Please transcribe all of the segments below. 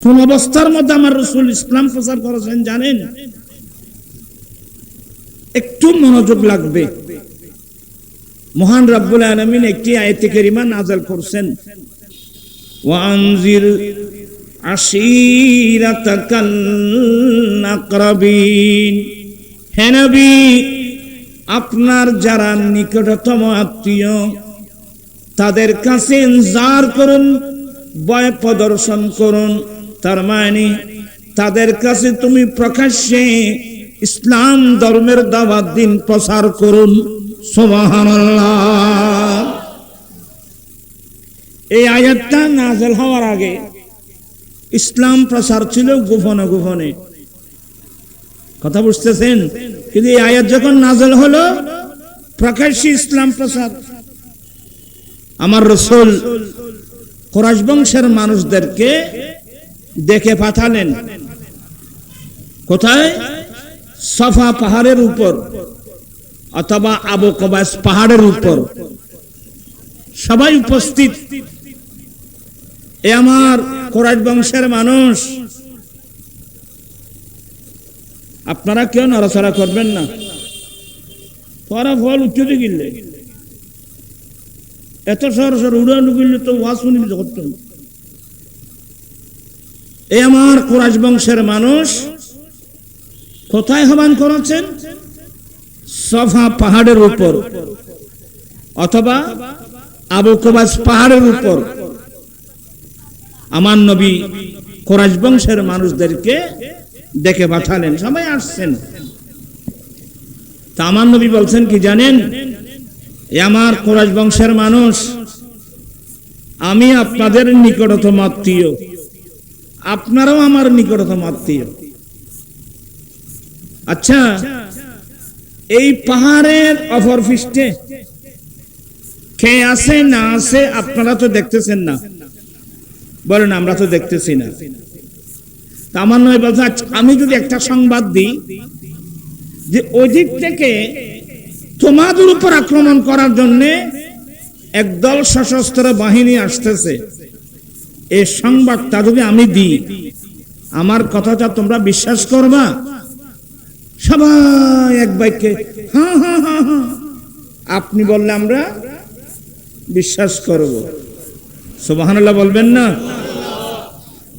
কোন অবস্থার মধ্যে আমার রাসূল ইসলাম প্রচার করেছেন জানেন? একটু মনোযোগ লাগবে। মহান রব্বুল আলামিন একটি আয়াতে কারিমা নাযিল করেছেন, ওয়ানজির আশীরাতাকাল আকরাবিন। হে নবী, আপনার যারা নিকটতম আত্মীয় তাদের কাছে ইনজার করুন, ভয় প্রদর্শন করুন। তার মানে তাদের কাছে তুমি প্রকাশ্যে ইসলাম ধর্মের দাওয়াত দিন, প্রচার করুন। সুবহানাল্লাহ। এই আয়াতটা নাযিল হওয়ার আগে ইসলাম প্রচার ছিল গোপনে গোপনে, কথা বুঝতেছেন? কিন্তু এই আয়াত যখন নাযিল হলো, প্রকাশ্যে ইসলাম প্রচার। আমার রাসূল কুরাইশ বংশের মানুষদেরকে দেখে পাঠালেন। কোথায়? সাফা পাহাড়ের উপর অথবা আবু কুবাইস পাহাড়ের উপর সবাই উপস্থিত। এ আমার কুরাইশ বংশের মানুষ, আপনারা কেউ নড়াচড়া করবেন না। তোরা ফল উঠতে গেলে এত সর উড়ানো গেলে তো ওয়াজ শুনিল করতেন। এ আমার কুরাইশ বংশের মানুষ কোথায় আহ্বান করেছেন? সাফা পাহাড়ের উপর অথবা আবু কুবাইস পাহাড়ের উপর আমার নবী কুরাইশ বংশের মানুষদেরকে ডেকে পাঠালেন। সবাই আসছেন। তা আমার নবী বলছেন কি জানেন? এ আমার কুরাইশ বংশের মানুষ, আমি আপনাদের নিকটতম আত্মীয়, আপনারাও আমার নিকটতম আত্মীয়। আচ্ছা, এই পাহাড়ের অপর পৃষ্ঠে কে আছে না আছে আপনারা তো দেখতেছেন না, বলেন? আমরা তো দেখতেছি না। আমার নয় বলছে, আমি যদি একটা সংবাদ দিই যে ওই দিক থেকে তোমাদের উপর আক্রমণ করার জন্য একদল সশস্ত্র বাহিনী আসতেছে, এই সংবাদটা যদি আমি দিই, আমার কথাটা তোমরা বিশ্বাস করবা? সবাই এক বাক্যে হ্যাঁ হ্যাঁ হ্যাঁ হ্যাঁ। আপনি বললে আমরা বিশ্বাস করব। সুবহানাল্লাহ বলবেন না?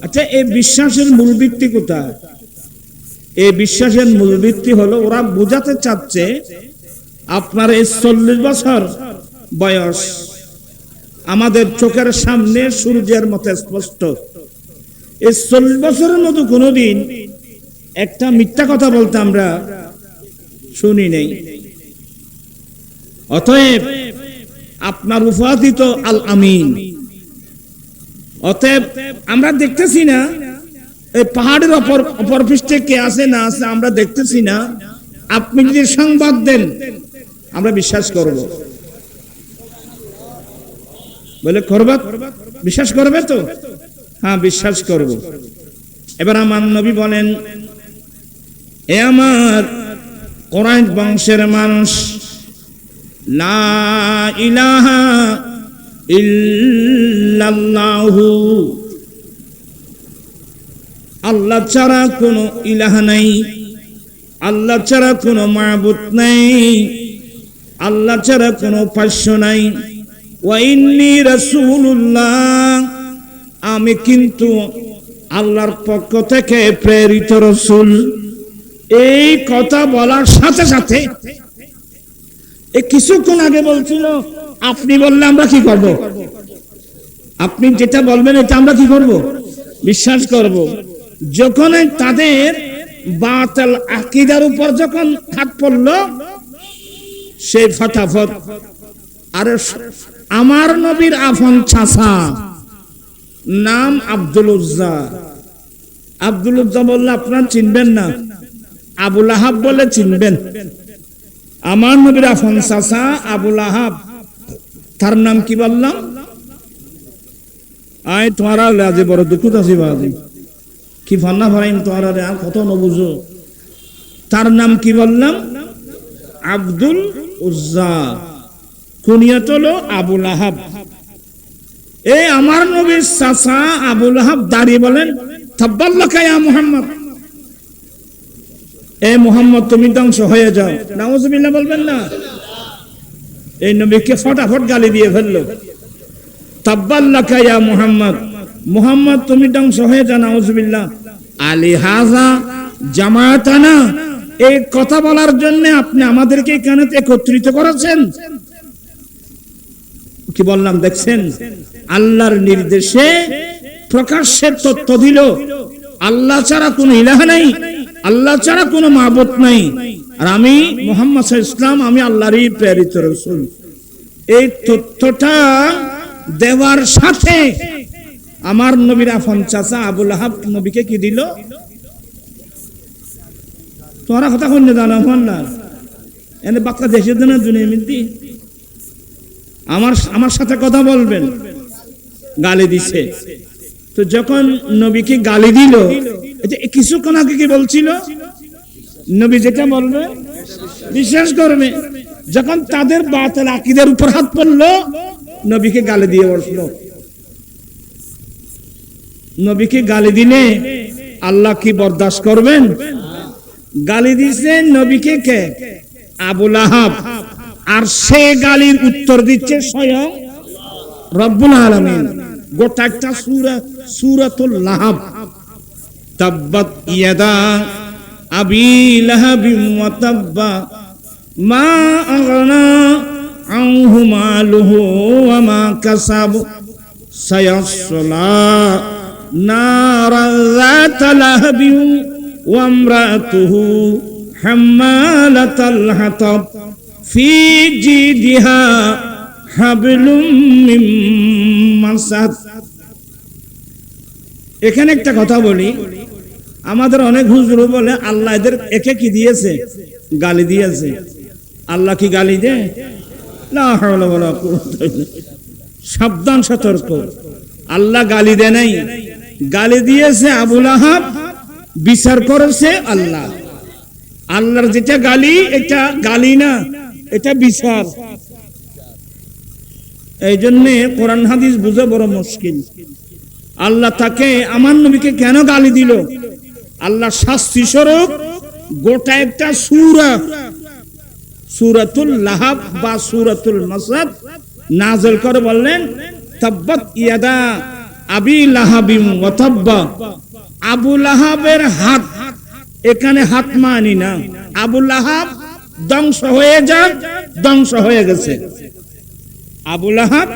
আচ্ছা, এই বিশ্বাসের মূল ভিত্তি কোথায়? এই বিশ্বাসের মূল ভিত্তি হলো, ওরা বোঝাতে চাচ্ছে আপনার এই 40 বছর বয়স আমাদের চোখের সামনে সূর্যের মতো স্পষ্ট। এই 40 বছরের মতো কোনোদিন একটা মিথ্যা কথা বলতে আমরা শুনি নেই। অতএব আপনার উপাধি তো আল আমিন। অতএব আমরা দেখতেছি না এই পাহাড়ের অপর পৃষ্ঠে কে আছে না আছে, আমরা দেখতেছি না। আপনি যদি সংবাদ দেন আমরা বিশ্বাস করব। বলে করবা? বিশ্বাস করবে তো? হ্যাঁ, বিশ্বাস করব। এবার আমার নবী বলেন, এ আমার কুরাইশ বংশের মানুষ, লা ইলাহা ইল্লাল্লাহু, আল্লাহ ছাড়া কোনো ইলাহ নাই, আল্লাহ ছাড়া কোনো মাবুদ নাই, আল্লাহ ছাড়া কোনো উপাস্য নাই। ওয়া ইন্নী রাসূলুল্লাহ, আমি কিন্তু আল্লাহর পক্ষ থেকে প্রেরিত রাসূল। এই কথা বলার সাথে সাথে কিছুক্ষণ আগে বলছিল আপনি বললে আমরা কি করব? আপনি যেটা বলবেন এটা আমরা কি করব? বিশ্বাস করব। যখন তাদের বাতিল আকীদার উপর যখন হাত পড়ল, সে ফটাফট আরে আমার নবীর আপন চাচা নাম আব্দুল উজ্জা। আব্দুল উজ্জা বললে আপনারা চিনবেন না, আবু লাহাব বলে চিনবেন। আমার নবীর আপন চাচা আবু লাহাব, তার নাম কি বললাম? আয় তোমারা লাজে বড় দুঃখ আছে বাজি কি ফান্না ফারাইম তোমারা আর কত নবুঝো। তার নাম কি বললাম? আব্দুল উজ্জা, কুনিয়াত হলো আবু লাহাব। এই আমার নবীর চাচা আবু লাহাব দাঁড়িয়ে বলেন, তাব্বাল্লাকা ইয়া মুহাম্মদ, এ মুহাম্মদ তুমি ধ্বংস হয়ে যাও। নাউজুবিল্লাহ বলবেন না? এই নবীকে ফটাফট গালি দিয়ে ফেললো, তাব্বাল্লাকা ইয়া মুহাম্মদ, মুহাম্মদ তুমি ধ্বংস হয়ে যাও। নাউজুবিল্লাহ। আলিহাযা জামাতানা, এই কথা বলার জন্য আপনি আমাদেরকে এখানে একত্রিত করেছেন। কি বললাম দেখছেন? আল্লাহর নির্দেশে প্রকাশ্যে তথ্য দিল আল্লাহ ছাড়া কোনো ইলাহ নাই, আল্লাহ ছাড়া কোনো মাবুদ নাই, আর আমি মুহাম্মদ সাল্লাল্লাহু আলাইহি ওয়াসাল্লাম আমি আল্লাহরই প্রেরিত রাসূল। এই তথ্যটা দেওয়ার সাথে আমার নবীর আফন চাচা আবু লাহাব নবীকে কি দিল? তোরা কথা কইনে জানা হন না, এনে বাক্কা দেশের জন্য দুনিয়া মিলতি আমার সাথে কথা বলবেন, গালি দিছে। তো যখন নবীকে গালি দিল, কিছুক্ষণ আগে কি বলছিল? নবী যেটা বলবে বিশ্বাস করবে। যখন তাদের বাতিল আকীদার উপর হাত পড়লো, নবীকে গালি দিয়ে বসলো। নবীকে গালি দিলে আল্লাহ কি বরদাস্ত করবেন? গালি দিছে নবীকে কে? আবু লাহাব। আর সে গালির উত্তর দিচ্ছে স্বয়ং রব্বুল আলামিন। গোটা একটা সূরা, সূরাতুল লাহাব। তাব্বাত ইয়াদা আবি লাহাবিন ওয়া তাব্বা মা আগনা আনহু মালুহু ওয়া মা কাসাব সায়াসলা নারা যাতা লাহাবিন ওয়া ইমরাতুহু হাম্মালাতাল হাতাব ফি জিদিহা হাবলুম মিন মাসাদ। এখানে একটা কথা বলি, আমাদের অনেক হুজুর বলে আল্লাহ এদের একে কি দিয়েছে? গালি দিয়েছে। আল্লাহ কি গালি দেয়? লা হাওলা ওয়ালা কুওয়াতা ইল্লা বিল্লাহ। সাবধান, সতর্ক। আল্লাহ গালি দেয় নাই, গালি দিয়েছে আবু লাহাব, বিচার করেছে আল্লাহ। আল্লাহর যেটা গালি, এটা গালি না, এটা বিচার। এই জন্য কোরআন হাদিস বুঝে বড় মুশকিল। আল্লাহ তাকে, আমার নবীকে কেন গালি দিল? আল্লাহ শাস্তি স্বরূপ গোটা একটা সূরা, সূরাতুল লাহাব বা সূরাতুল মাসাদ নাযিল করে বললেন তাব্বাত ইয়াদা আবি লাহাবিন ওয়া তাব্বা। আবু লাহাবের হাত, এখানে হাত মানি না, আবু লাহাব ধ্বংস হয়ে যাক, ধ্বংস হয়ে গেছে। আবু লাহাব,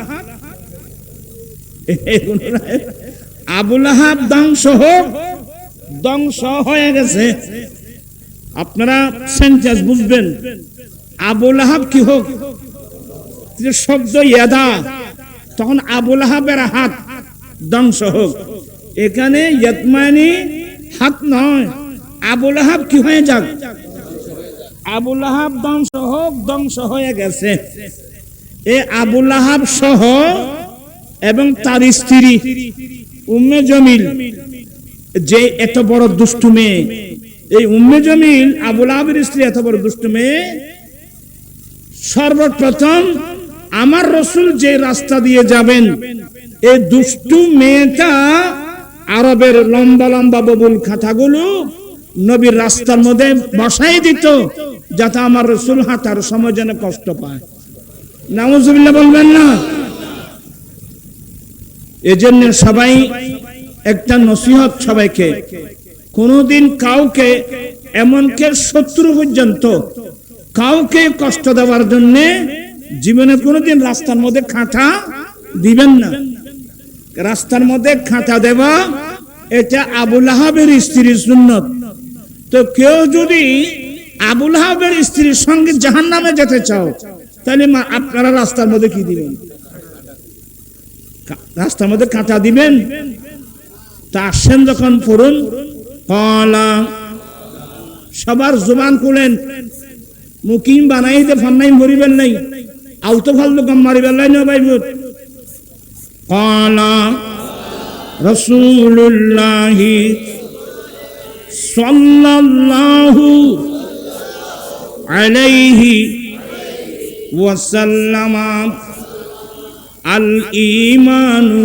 আবু লাহাব ধ্বংস হোক, ধ্বংস হয়ে গেছে। আপনারা সেন্টেন্স বুঝবেন। আবু লাহাব কি হোক, শব্দ ইয়াদা, তখন আবু লাহাবের হাত ধ্বংস হোক। এখানে ইয়াতমানি হাত নয়, আবু লাহাব কি হয়ে যাক, আবু লাহাব ধ্বংস হোক, ধ্বংস হয়ে গেছে। এ আবু লাহাব সহ এবং তার স্ত্রী উম্মে জমিল, যে এত বড় দুষ্টু মেয়ে, এই উম্মে জমিল আবু লাহাবের স্ত্রী এত বড় দুষ্টু মেয়ে, সর্বপ্রথম আমার রাসূল যে রাস্তা দিয়ে যাবেন, এই দুষ্টু মেয়েটা আরবের লম্বা লম্বা ববুল খাতাগুলো নবীর রাস্তার মধ্যে বসাই দিত, যাতে আমার রাসূল হাঁটার সময় যেন কষ্ট পায়। নাউজুবিল্লাহ বলবেন না? এজন্য সবাই একটা নসিহত সবাইকে, কোনদিন কাউকে, এমনকি শত্রু পর্যন্ত কাউকে কষ্ট দেওয়ার জন্য জীবনে কোনদিন রাস্তার মধ্যে খাঁটা দিবেন না। রাস্তার মধ্যে খাঁটা দেওয়া এটা আবু লাহাবের স্ত্রীর সুন্নত। তো কেউ যদি আবু লাহাবের স্ত্রীর সঙ্গে জাহান্নামে যেতে চাও, তাহলে আপনারা রাস্তার মধ্যে কি দিবেন? রাস্তার মধ্যে কাঁটা দিবেন। তা আসেন যখন পড়ুন, কলা, সবার জবান খুলেন, মুকিম বানাইতে ফান্নাই মরিবেন নাই, আউতো ফালতু কাম মারিবেন নাই না ভাই। কলা রাসূলুল্লাহি সাল্লাল্লাহু আলাইহি ওয়াসাল্লাম আল ঈমানু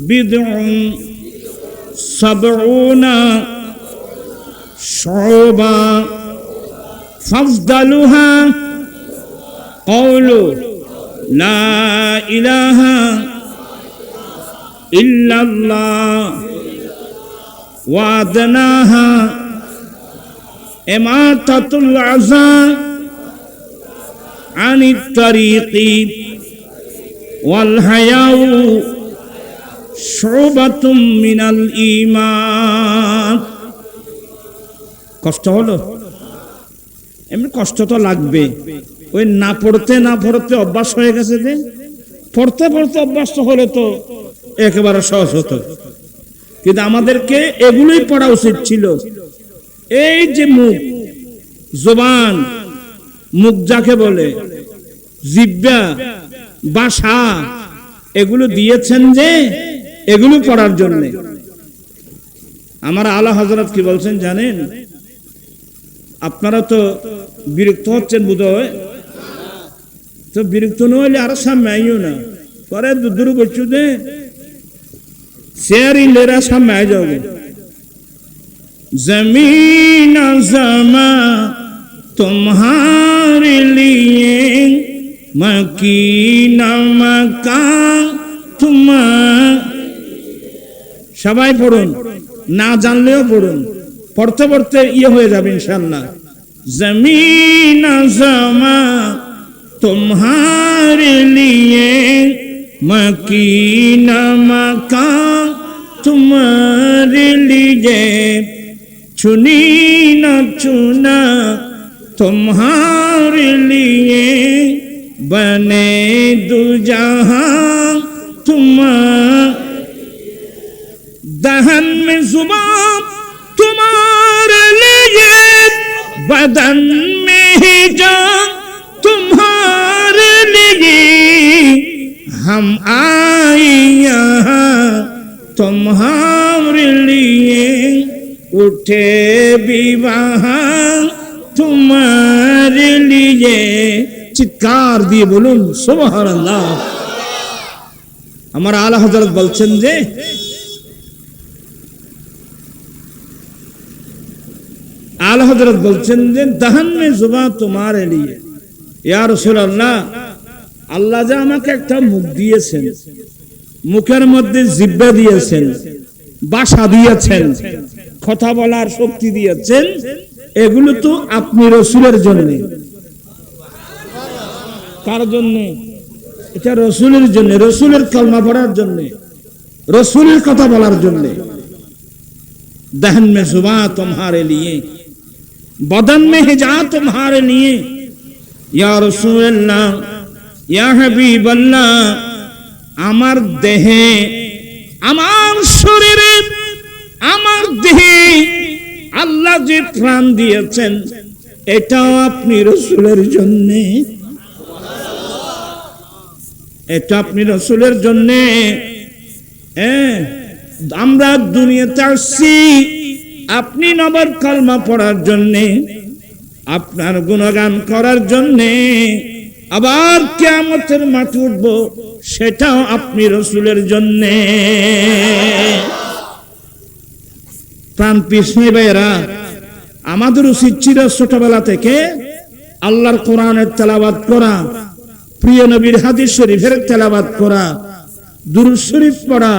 বিদউন সাবউনা শুবা ফাফদালুহা ক্বাউলু লা ইলাহা ইল্লাল্লাহ ওয়া আদনাহা ইমাতাতুল আযা আনিত তারিকি ওয়াল হায়াউ শুবাতুম মিনাল ঈমান। কষ্ট হলো? এমনি কষ্ট তো লাগবে, ওই না পড়তে না পড়তে অভ্যাস হয়ে গেছে, যে পড়তে পড়তে অভ্যাস হলে তো একেবারে সহজ হতো। কিন্তু আমাদেরকে এগুলোই পড়া উচিত ছিল। এই যে মুখ, জবান, মুখ যাকে বলে, জিহ্বা, ভাষা, এগুলো দিয়েছেন যে এগুলো পড়ার জন্য। আমার আলা হযরত কি বলছেন জানেন? আপনারা তো বিরক্ত হচ্ছেন বোধহয়, তো বিরক্ত না হলে আরো সামনে আইও না, পরে দূর বসছু দে শেয়ার ইন্ডিয়া সামনে আই যাও। জমিন জমা तुम्हारे लिए मकीना मकान तुम्हार। সবাই পড়ুন, না জানলেও পড়ুন, পড়তে পড়তে ইয়ে হয়ে যাবে ইনশাআল্লাহ। জমিন জমা तुम्हारे लिए मकीना मकान तुम्हारे लिए चुनी न चुना तुम्हारे लिए बने दो जहां तुम्हारे। दहन में जुबान तुम्हारे लिए, बदन में ही जान तुम्हारे लिए। हम आए यहाँ तुम्हारे लिए, उठे भी वहां तुम्हारे लिए। চিৎকার দিয়ে বলুন সুবহানাল্লাহ। আমার আলা হযরত বলছেন যে আলা হযরত বলছেন যে দহন মে জুবান তোমারে লিয়ে। ইয়া রাসূলুল্লাহ, আল্লাহ যে আমাকে একটা মুখ দিয়েছেন, মুখের মধ্যে জিহ্বা দিয়েছেন, ভাষা দিয়েছেন, কথা বলার শক্তি দিয়েছেন, এগুলো তো আপনি রাসূলের জন্য। কার জন্য? এটা রাসূলের জন্য, রাসূলের কলমা পড়ার জন্য, রাসূলের কথা বলার জন্য। দহন মে জুবান তোমারে লিয়ে, বদন মে হিজা তোমারে লিয়ে। ইয়া রাসূলুল্লাহ, ইয়া হাবিবাল্লাহ, আমার দেহে, আমার শরীরে, আমার দেহে আল্লাহ যে প্রাণ দিয়েছেন, এটাও আপনি রাসূলের জন্য, এটা আপনি রাসূলের জন্য। আমরা দুনিয়াতে আসছি আপনি নবর কালমা পড়ার জন্য, আপনার গুণগান করার জন্য। আবার কিয়ামতের মাঠে উঠবো, সেটাও আপনি রাসূলের জন্য। প্রাণ পিছনে বেরা, আমাদের উচিত ছিল ছোটবেলা থেকে আল্লাহর কোরআনের তেলাওয়াত করা, প্রিয় নবীর হাদিস শরীফের তেলাওয়াত করা, দুরূদ শরীফ পড়া,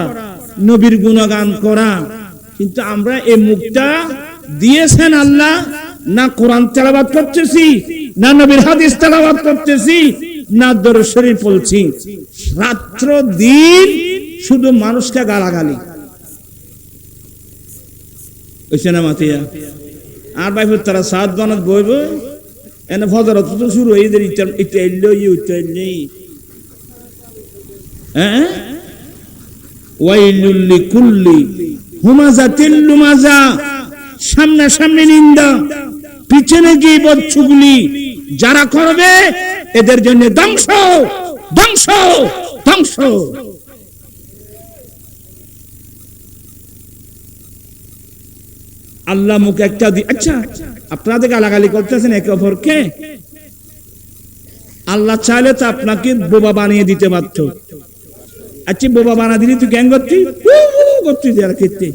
নবীর গুণগান করা। কিন্তু আমরা এই মুখটা দিয়েছেন আল্লাহ, না কোরআন তেলাওয়াত করতেছি, না নবীর হাদিস তেলাওয়াত করতেছি, না দুরূদ শরীফ পড়ছি। রাত্র দিন শুধু মানুষকে গালাগালি হইছে না মাতিয়া। আর ভাই তারা সাত বানাত বইব, এনে ফজরত তো শুরু হয়ে যায়, এটা এলো ইউটা নেই। হ্যাঁ, ওয়াইলুল লিকুল্লি হুমাজাতিল লুমাজা, সামনে সামনে নিন্দা, পিছনে গীবত চুগলি যারা করবে, এদের জন্য ধ্বংস ধ্বংস ধ্বংস। আল্লাহ মুখ একটা দি। আচ্ছা, আপনাদের গালাগালি করতেছেন একে অপরকে, আল্লাহ চাইলে তো আপনাকে বোবা বানিয়ে দিতে পারত। আচ্ছা, বোবা বানা দিলি তুই কেন করতি? করতে দেওয়ার ক্ষেত্রে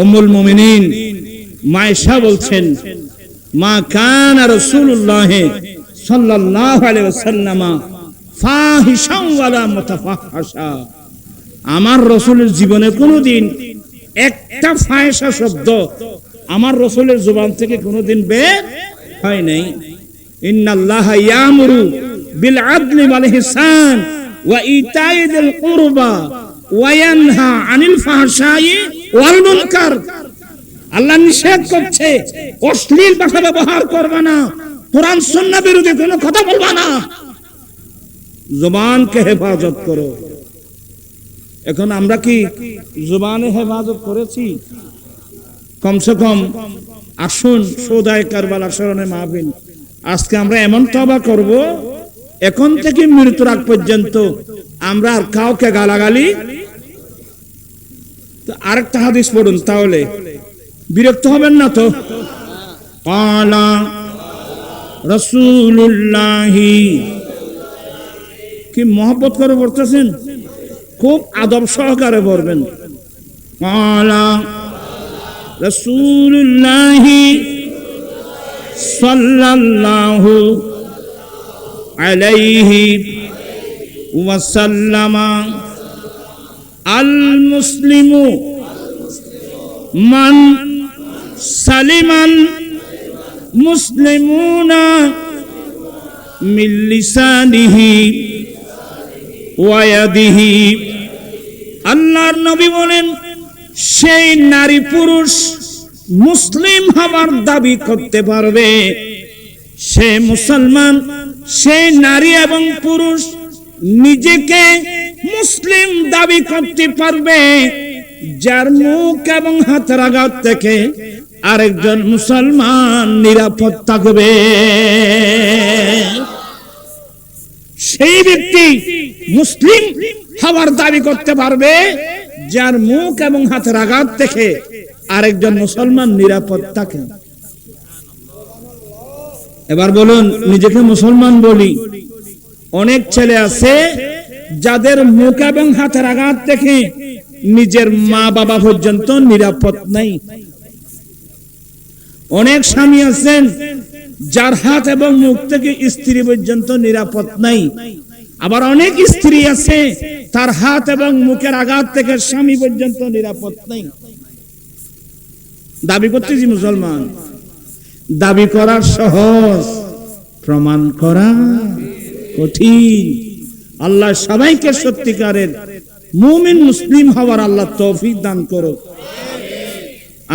উম্মুল মুমিনিন মায়েশা বলছেন, মা কানা রাসূলুল্লাহ সাল্লাল্লাহু আলাইহি ওয়াসাল্লাম ফাহিশান ওয়ালা মুতাফাহশা। আমার রাসূলের জীবনে কোনোদিন একটা ফাহিশা শব্দ আমার রাসূলের জবান থেকে কোনোদিন বের হয় নাই। ইন্নাল্লাহা ইয়ামুরু বিল আদলি ওয়াল ইহসান ওয়া ইতাই যিল কুরবা ওয়া ইয়ানহা আনিল ফাহশাই ওয়াল মুনকার। আল্লাহ নিষেধ করছে অশ্লীল ভাষা ব্যবহার করবে না, কোরআন সুন্নাহ বিরোধী কোনো কথা বলবা না, জবানকে হেফাজত করো। এখন আমরা কি জবানে হেফাজত করেছি? কমসে কম আসুন সৌদায় কারবালা স্মরণে মাহফিল, আজকে আমরা এমন তওবা করব, এখন থেকে মৃত্যুর আগ পর্যন্ত আমরা আর কাউকে গালাগালি। আরেকটা হাদিস পড়ুন, তাহলে বিরক্ত হবেন না তো। ক্বালা রাসূলুল্লাহি, কি মহব্বত করে পড়তেছেন, খুব আদব সহকারে পড়বেন। ক্বালা রাসূলুল্লাহি সাল্লাল্লাহু আলাইহি ওয়াসাল্লাম আল মুসলিমু মান সালিমান মুসলিমুনা মিন লিসানিহি ওয়া ইয়াদিহি। আল্লাহর নবী বলেন, সেই নারী পুরুষ মুসলিম হবার দাবি করতে পারবে, সে মুসলমান, সেই নারী এবং পুরুষ নিজেকে মুসলিম দাবি করতে পারবে যার মুখ এবং হাতের আঘাত থেকে আরেকজন মুসলমান নিরাপদ থাকবে। সেই ব্যক্তি মুসলিম হওয়ার দাবি করতে পারবে যার মুখ এবং হাতের আঘাত থেকে আরেকজন মুসলমান নিরাপদ থাকে। এবার বলুন, নিজেকে মুসলমান বলি, অনেক ছেলে আছে যাদের মুখ এবং হাতের আঘাত থেকে নিজের মা বাবা পর্যন্ত নিরাপদ নাই। অনেক স্বামী আছেন যার হাত এবং মুখ থেকে স্ত্রী পর্যন্ত নিরাপদ নাই। আবার অনেক স্ত্রী আছে তার হাত এবং মুখের আঘাত থেকে স্বামী পর্যন্ত নিরাপদ নাই। দাবি করতেছি মুসলমান, দাবি করা সহজ, প্রমাণ করা কঠিন। আল্লাহ সবাইকে সত্যিকারের মুমিন মুসলিম হওয়ার আল্লাহ তৌফিক দান করো।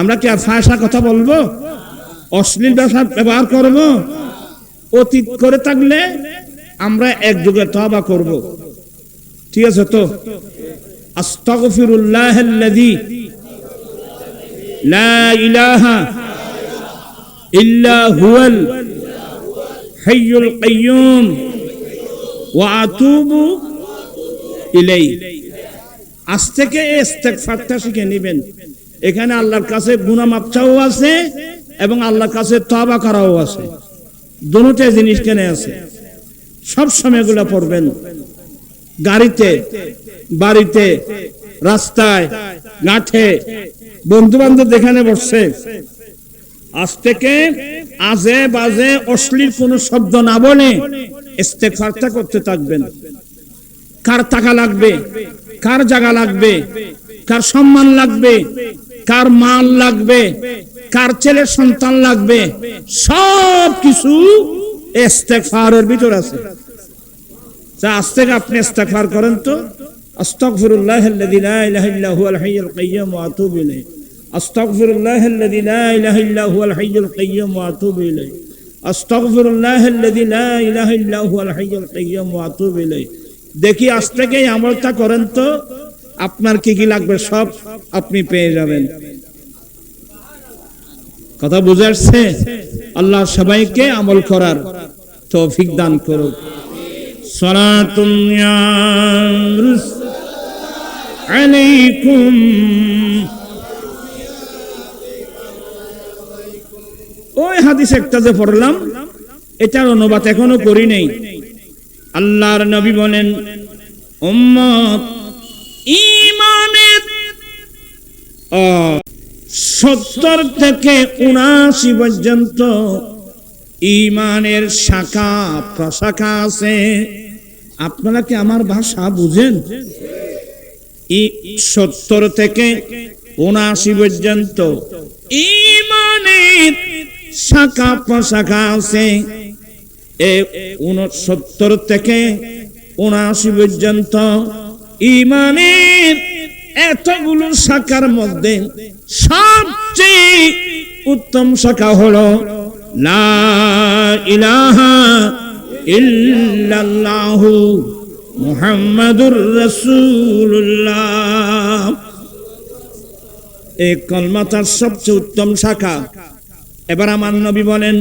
আমরা কি আর ফাহিশা কথা বলবো, অশ্লীল ভাষা ব্যবহার করব? অতীত করে থাকলে আমরা একযোগে তওবা করব, ঠিক আছে তো? আস্তাগফিরুল্লাহাল্লাযী লা ইলাহা ইল্লা হুয়াল হাইয়ুল কাইয়্যুম ওয়া আতুবু ইলাইহি। আজ থেকে ইস্তেগফারটা শিখে নেবেন। এখানে আল্লাহর কাছে গুনাহ মাফ চাওয়া আছে এবং আল্লাহর কাছে তওবা করাও আছে, দুটোই জিনিস কেনে আছে। সব সময় এগুলো পড়বেন, গাড়িতে, বাড়িতে, রাস্তায়, ঘাটে, বন্ধু বান্ধব যেখানে বসছে, আজ থেকে আজে বাজে অশ্লীল কোনো শব্দ না বলে ইস্তেগফারটা করতে থাকবেন। কার টাকা লাগবে, কার জায়গা লাগবে, কার সম্মান লাগবে, কার মাল লাগবে, কার ছেলে সন্তান লাগবে, সব কিছু ইস্তেগফারের ভিতর আছে। আজ থেকে আপনি ইস্তেগফার করেন তো, আস্তাগফিরুল্লাহাল্লাযী লা ইলাহা ইল্লা হুয়াল হাইয়ুল কাইয়্যুম ওয়া আতুবু ইলাইহি, আস্তাগফিরুল্লাহাল্লাযী লা ইলাহা ইল্লা হুয়াল হাইয়ুল কাইয়্যুম ওয়া আতুবু ইলাইহি, আস্তাগফিরুল্লাহাল্লাযী লা ইলাহা ইল্লা হুয়াল হাইয়ুল কাইয়্যুম ওয়া আতুবু ইলাইহি। দেখি আজ থেকে এই আমলটা করেন তো, আপনার কি কি লাগবে সব আপনি পেয়ে যাবেন। কথা বুঝে আসছে? আল্লাহ সবাইকে আমল করার তৌফিক দান করুক। সালাতুন ইয়া আলাইকুম। ওই হাদিস একটা যে পড়লাম, এটার অনুবাদ এখনো করি নাই, আল্লাহর নবী বলেন, উম্মত ঈমানের 70 থেকে 79 পর্যন্ত ঈমানের শাখা প্রশাখা আছে। আপনারা কি আমার ভাষা বুঝেন? 70 থেকে 79 পর্যন্ত ঈমানের শাখা প্রশাখা আছে। 69 থেকে 79 পর্যন্ত ঈমানের এতগুলো শাখার মধ্যে সবচেয়ে উত্তম শাখা হলো লা ইলাহা ইল্লাল্লাহু মুহাম্মাদুর রাসূলুল্লাহ। এই কলমাটার সবচেয়ে উত্তম শাখা। এবার আমার নবী বলেন,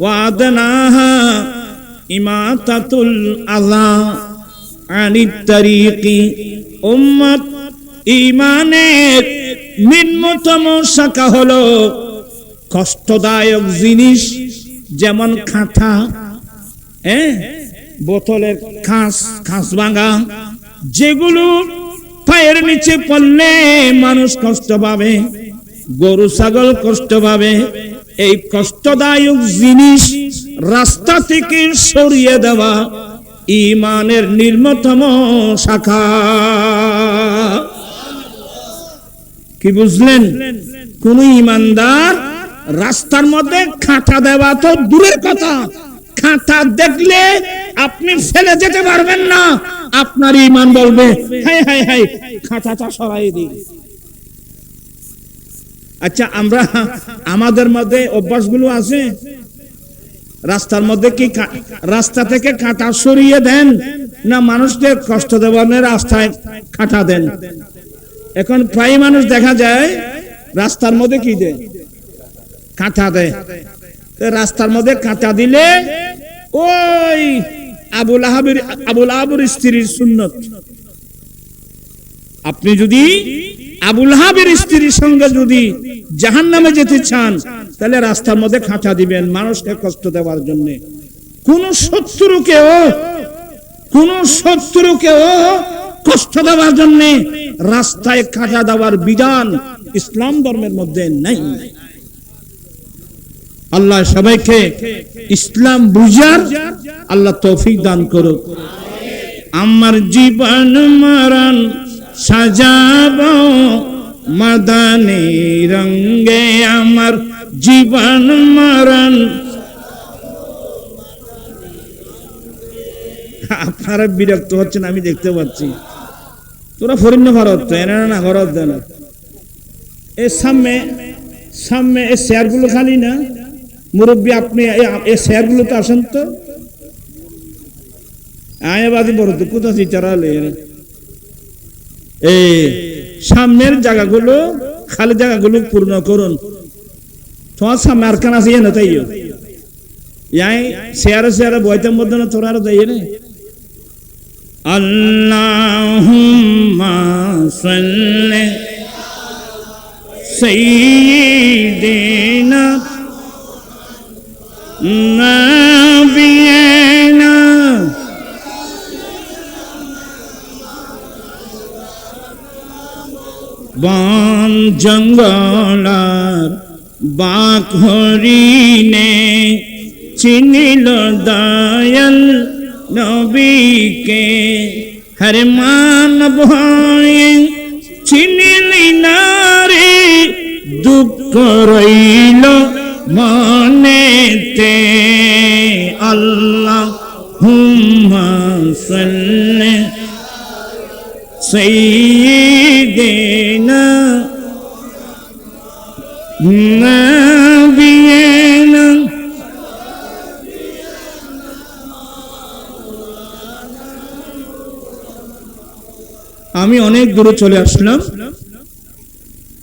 ওয়াদনাহা ইমাতাতুল আযা আনিত তারিকি। উম্মত ঈমানের নিম্নতম শাখা হলো কষ্টদায়ক জিনিস, যেমন কাঁটা, বোতলের খাস ভাঙা, যেগুলো পায়ের নিচে পড়লে মানুষ কষ্ট পাবে, গরু ছাগল কষ্ট পাবে। এই কষ্টদায়ক জিনিস রাস্তা থেকে সরিয়ে দেওয়া ঈমানের নিম্নতম শাখা। কি বুঝলেন? কোন ঈমানদার রাস্তার মধ্যে কাঁটা দেওয়া তো দূরের কথা, কাঁটা দেখলে আপনি ফেলে যেতে পারবেন না। আপনার ঈমান বলবে, হায় হায় হায়, কাঁটাটা সরাই দিই। আচ্ছা, আমরা আমাদের মধ্যে অভ্যাসগুলো আছে। রাস্তার মধ্যে কি রাস্তা থেকে কাঁটা সরিয়ে দেন, না মানুষকে কষ্ট দেওয়ার রাস্তায় কাঁটা দেন? এখন প্রায় মানুষ দেখা যায় রাস্তার মধ্যে কি দেয়, কাঁটা দেয়। রাস্তার মধ্যে কাঁটা দিলে ওই আবুল আহাবের স্ত্রীর সুন্নত। আপনি যদি আবুল আহাবের স্ত্রীর সঙ্গে যদি জাহান্নামে যেতে চান, তাহলে রাস্তার মধ্যে কাঁটা দিবেন মানুষকে কষ্ট দেওয়ার জন্য। কোন শত্রুকেও কষ্ট দেওয়ার জন্য রাস্তায় কাঁটা দেওয়ার বিধান ইসলাম ধর্মের মধ্যে নাই। আল্লাহ সবাইকে ইসলাম বুঝার আল্লাহ তৌফিক দান করুক। আমার জীবন মরণ সাজাবো মাদানী রঙে, আমার জীবন মরণ। আপনারা বিরক্ত হচ্ছেন, আমি দেখতে পাচ্ছি। তোরা ফরিন্ন ভারত এনে না ঘরত দেন। এর সামনে এই চেয়ারগুলো খালি না, মুরব্বী আপনি এই চেয়ারগুলো তো আসেন তো। আয়াবাদি বড় তো কোথাও চিটারালে এই সামনের জায়গাগুলো, খালি জায়গাগুলো পূর্ণ করুন। তোমার সামনে আর কান আছে না, তাইও চেয়ারে বইতের মধ্যে না তোরা আরো তাই রে। আল্লাহুম্মা সাল্লি সাইয়্যিদিনা নাবিয়িনা বন জঙ্গলার বাঘ হরিণে চিনিল দয়াল নবীকে। হর মানব হয়ে চিনিলি না রে, দুঃখ রইল মনেতে। আল্লাহুম্মা সাল্লি সাইয়্যিদিনা নাবিয়িনা। আমি অনেক দূরে চলে আসলাম।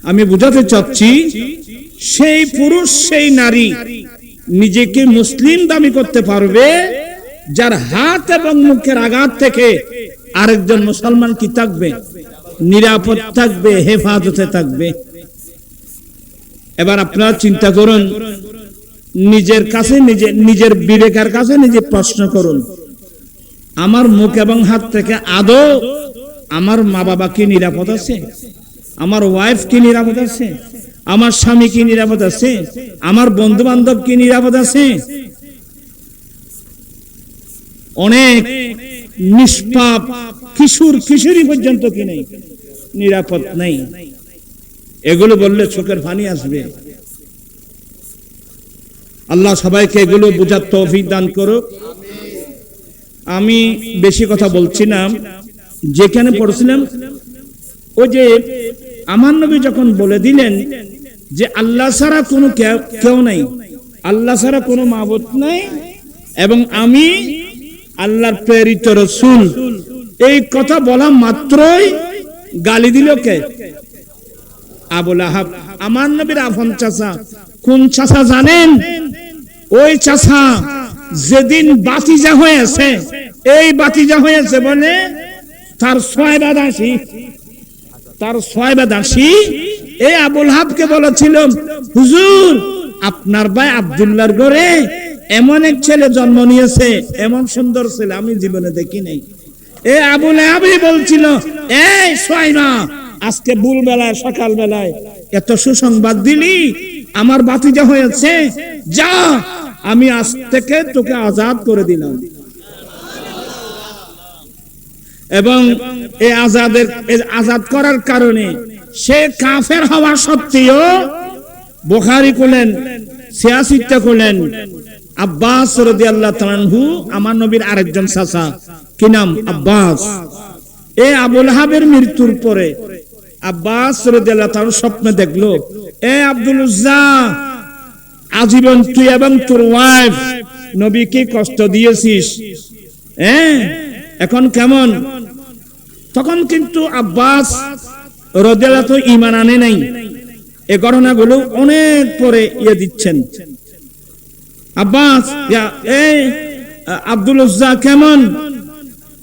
আমি বুঝাতে চাচ্ছি, সেই পুরুষ সেই নারী নিজেকে মুসলিম দাবি করতে পারবে যার হাত এবং মুখের আঘাত থেকে আরেকজন মুসলমান কি থাকবে, নিরাপদ থাকবে, হেফাজতে থাকবে। এবার আপনারা চিন্তা করুন, নিজের কাছে নিজের বিবেকের কাছে নিজে প্রশ্ন করুন। আমার মুখ এবং হাত থেকে আদৌ আমার মা বাবা কি নিরাপদ আছে? আমার ওয়াইফ কি নিরাপদ আছে? আমার স্বামী কি নিরাপদ আছে? আমার বন্ধু বান্ধব কি নিরাপদ আছে? অনেক নিষ্পাপ কিশোর কিশোরী পর্যন্ত কি নেই, নিরাপদ নেই। এগুলো বললে চোখের পানি আসবে। আল্লাহ সবাইকে এগুলো বোঝার তৌফিক দান করুক। আমি বেশি কথা বলছি না। যেখানে পড়ছিলাম ওই যে আমার নবী যখন বলে দিলেন যে আল্লাহ ছাড়া কোনো কেউ নাই, আল্লাহ ছাড়া কোনো মাবুদ নাই এবং আমি আল্লাহর প্রেরিত রাসূল, এই কথা বলা মাত্রই গালি দিল কে? আবু লাহাব, আমার নবীর আপন চাচা। কোন চাচা জানেন? ওই চাচা যেদিন বাতিজা হয়েছে, এই বাতিজা হয়েছে বলে তার ছয়বা দাসী এই আবু লাহাবকে বলেছিল, হুজুর আপনার ভাই আব্দুল্লাহর ঘরে এমন এক ছেলে জন্ম নিয়েছে, এমন সুন্দর ছেলে আমি জীবনে দেখি নাই। এই আবু লাহাবই বলছিল, এই ছয়বা, আজকে ভোর বেলায় সকাল বেলায় এত সুসংবাদ দিলি, আমার বাতিজা হয়েছে, যা আমি আজ থেকে তোকে আজাদ করে দিলাম। এবং এই আজাদ করার কারণে সে কাফের হওয়া সত্ত্বেও বুখারী করলেন, সিয়াসিটা করলেন, আব্বাস রাদিয়াল্লাহু তাআলা আনহু আমার নবীর আরেকজন চাচা, কি নাম? আব্বাস। এই আবু লাহাবের মৃত্যুর পরে আব্বাস রাদিয়াল্লাহু তাআলা স্বপ্নে দেখলো, এ আব্দুল উজ্জা, আজীবন তুই এবং তোর ওয়াইফ নবীকে কষ্ট দিয়েছিস, এখন কেমন? তখন কিন্তু আব্বাস রাদিয়াল্লাহু তাআলা ঈমান আনে নাই। এই ঘটনাগুলো অনেক পরে দিচ্ছেন। আব্বাস, আব্দুল উজ্জা কেমন?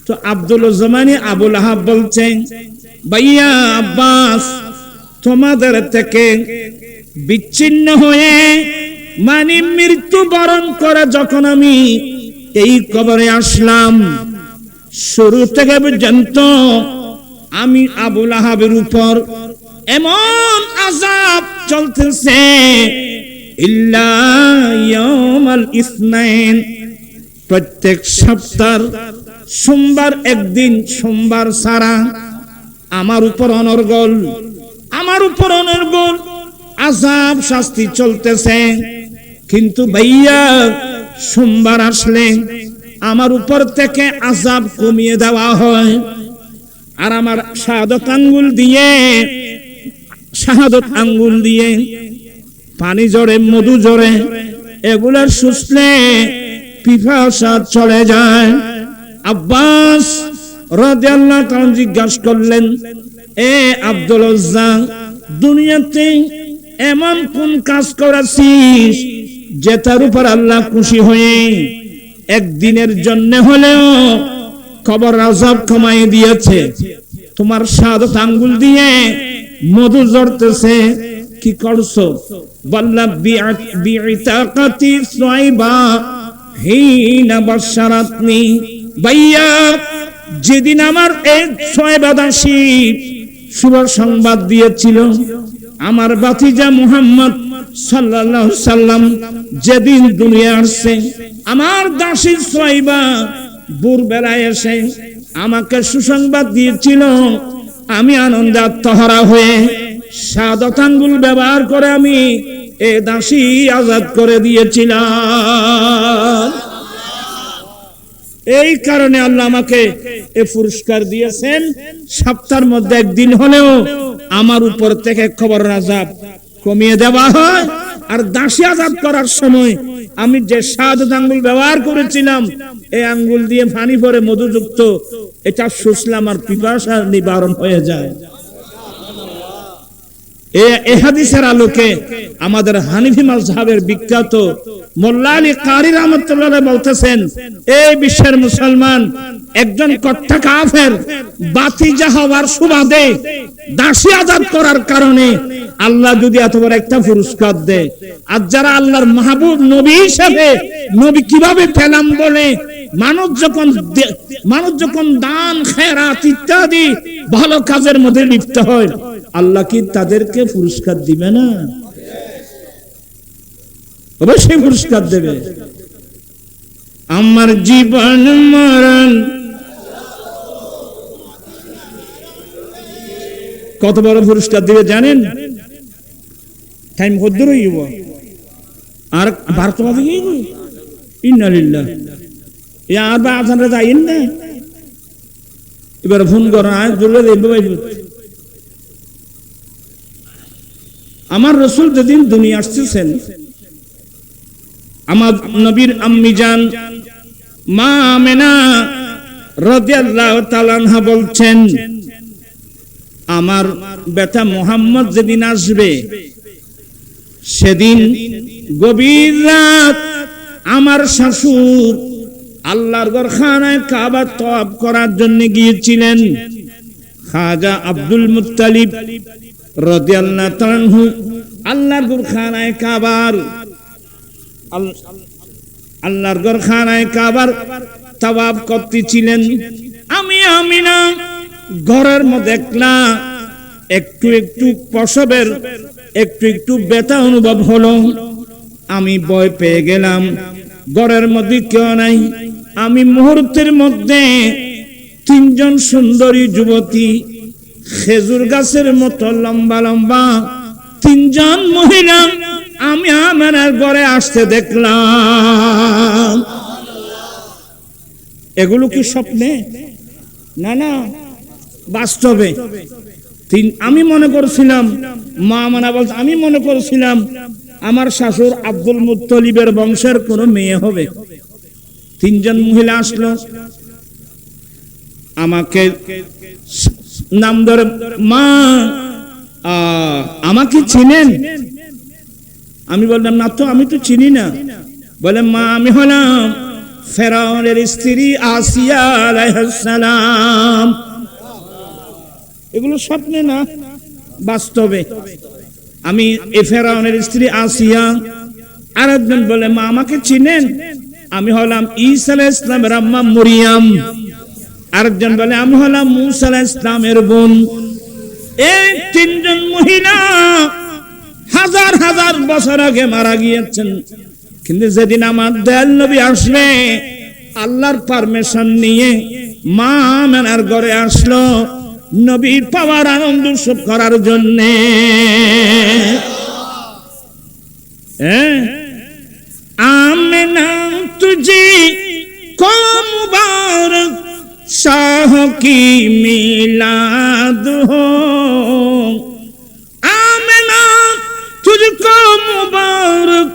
তো আব্দুল উজ্জা মানে আবু লাহাব বলছেন, ভাইয়া আব্বাস, তোমাদের থেকে বিচ্ছিন্ন হয়ে মানে মৃত্যু বরণ করে যখন আমি এই কবরে আসলাম, শুরু থেকে পর্যন্ত আমি আবু লাহাবের উপর এমন আযাব চলতেছে, ইল্লা ইয়াউমাল ইসনাইন, প্রত্যেক সপ্তাহ সোমবার একদিন, সোমবার ছাড়া আমার উপর অনর্গল আযাব শাস্তি চলতেছে। কিন্তু ভাইয়া সোমবার আসলে আমার উপর থেকে আযাব কমিয়ে দেওয়া হয়, আর আমার শাহাদাত আঙ্গুল দিয়ে পানি জড়ে, মধু জড়ে, এগুলার শুষলে পিপাসা চলে যায়। আব্বাস রাদিয়াল্লাহু তাআলা জিজ্ঞাসা করলেন, এ আব্দুল উজ্জা, দুনিয়াতে এমন কোন কাজ করেছিস যেটার উপর আল্লাহ খুশি হয়ে একদিনের জন্য হলেও কবর আযাব কমাই দিয়েছে? তোমার শাহাদাত আঙ্গুল দিয়ে মধু ঝরতেছে, কি করছো? বললা বিইতাকাতি সুয়াইবা হিনা বাশারাতনি, ভাইয়া যেদিন আমার এই সুয়াইবা দাসী শুভ সংবাদ দিয়েছিল, আমার ভাতিজা মুহাম্মদ সাল্লাল্লাহু আলাইহি সাল্লাম যেদিন দুনিয়া আসছে, আমার দাসী সুয়াইবা ভোর বেলায় এসে আমাকে সুসংবাদ দিয়েছিল, আমি আনন্দে আত্মহারা হয়ে শাহাদাত আঙ্গুল ব্যবহার করে আমি এ দাসী আজাদ করে দিয়েছিলাম। এই কারণে আল্লাহ আমাকে এ পুরস্কার দিয়েছেন, সপ্তাহের মধ্যে একদিন হলেও আমার উপর থেকে কবরের আযাব কমিয়ে দেওয়া হয়। আর দাসী আজাদ করার সময় আমি যে শাহাদাত আঙ্গুল ব্যবহার করেছিলাম, এই আঙ্গুল দিয়ে পানি ভরে মধুযুক্ত এটা শুষলাম, আর পিপাসা নিবারণ হয়ে যায়। এই হাদিসের আলোকে আমাদের হানিফি মাযহাবের বিখ্যাত মোল্লা আলী কারি রাহমাতুল্লাহ আলাইহি বলতেছেন, এই বিশ্বের মুসলমান একজন কট্টা কাফের বাতিজা হওয়ার সুবাদে দাসী আজাদ করার কারণে আল্লাহ যদি এত বড় একটা পুরস্কার দেয়, আর যারা আল্লাহর মাহবুব নবী হিসেবে নবী কিভাবে পেলাম বলে মানুষ যখন দান খেরাত ইত্যাদি ভালো কাজের মধ্যে লিপ্ত হয়, আল্লাহ কি তাদেরকে পুরস্কার দিবে না? অবশ্যই পুরস্কার দেবে। আমার জীবন মরণ কত বড় পুরস্কার দিবে জানেন? টাইম কদ্দুর হইব আর বার্তা বাজে গিয়ে ইন্নালিল্লাহ আর বা আপনারা যাইন না, এবার ফোন করেন আজ বললে আমার রাসূল যেদিন দুনিয়া আসতেছেন, আমার নবীর আম্মি জান মা আমেনা রাদিয়াল্লাহু তাআলা আনহা বলছেন, আমার বেটা মুহাম্মদ যেদিন আসবে সেদিন গভীর রাত আমার শাশুড় আল্লাহর ঘরখানায় কাবা তওয়াফ করার জন্য গিয়েছিলেন। খাজা আব্দুল মুত্তালিব রাদিয়াল্লাহু তাআলা আনহু আল্লাহর ঘরখানায় কাবার তওয়াফ করতেছিলেন। আমি আমিনা ঘরের মধ্যে একলা, একটু একটু প্রসবের একটু একটু ব্যথা অনুভব হলো। আমি ভয় পেয়ে গেলাম, ঘরের মধ্যে কেউ নাই। আমি মুহূর্তের মধ্যে তিনজন সুন্দরী যুবতী, খেজুর গাছের মতো লম্বা লম্বা তিনজন মহিলা আমি আমার ঘরে আসতে দেখলাম। এগুলো কি স্বপ্নে? না না, বাস্তবে। আমি মনে করছিলাম, মা মানা বলছে, আমি মনে করছিলাম আমার শাশুড় আব্দুল মুত্তালিবের বংশের কোনো মেয়ে হবে। তিনজন মহিলা আসলো, আমাকে নাম ধরে, মা আমাকে চিনেন? আমি বললাম না তো, আমি তো চিনি না। বলে, মা আমি হলাম ফেরাউনের স্ত্রী আসিয়া আলাইহিস সালাম। এগুলো স্বপ্নে না, বাস্তবে। আমি এই ফেরাউনের স্ত্রী আসিয়া। আরেকজন বলে, মা আমাকে চিনেন? আমি হলাম ঈসা আলাইহিস সালামের আম্মা মরিয়ম। আরেকজন বলে, আমি হলাম মূসা আলাইহিস সালামের বোন। এই তিনজন মহিলা হাজার হাজার বছর আগে মারা গিয়েছেন, কিন্তু যেদিন আমার দয়াল নবী আসবে আল্লাহর পারমিশন নিয়ে মা আমেনার ঘরে আসলো নবীর পাওয়ার আনন্দ উৎসব করার জন্য। আমেনা তুঝে কো মুবারক শাহ কি মিলাদ হো, आमना तुझको मुबारक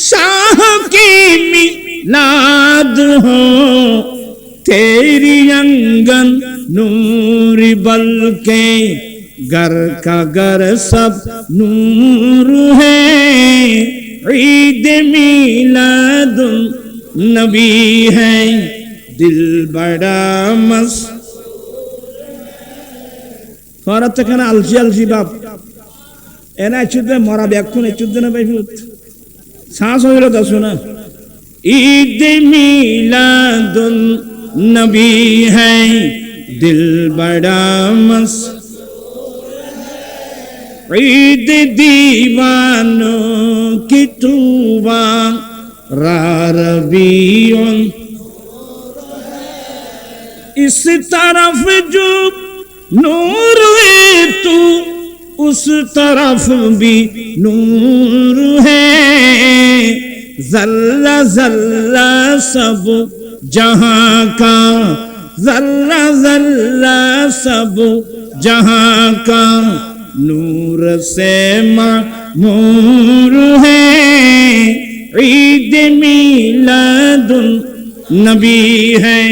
शाह की मिलाद हो, तेरी अंगन नूर बल्कि घर का घर सब नूर है, ईद मिलादुन नबी है दिल बड़ा मस्त। ফরাত এখানে আলসি আলসি বাপ এনা চুদে মরা ব্যাকুন চুদে না ভাই শ্বাস হইল তো শোনা। ঈদ মিলাদুন নবী হ্যায় দিল বড়া মসরুর হ্যায়, ঈদ দীওয়ানো কি তুবা রারবিয়ুন इस तरफ जो नूर है तू उस तरफ भी नूर है, जल्ला जल्ला सब जहां का, जल्ला जल्ला सब जहां का नूर से मामूर है, ईद मिलादुन नबी है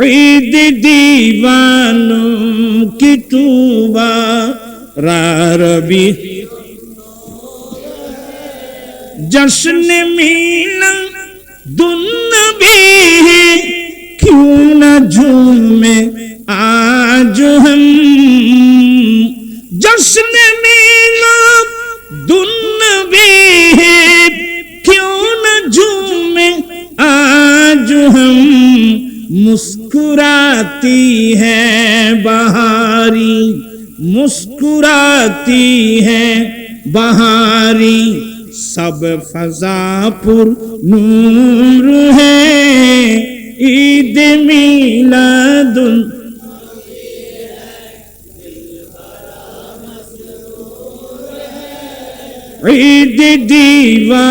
ईद दीवानों की तूबा रारबी। जश्न मिलादुन नबी है क्यों न झूमे आज हम, जश्न मिलादुन नबी है मुस्कुराती है बहारी, मुस्कुराती है बहारी, सब फजा पुर नूर है, ईद मिलादुन ईद दीवा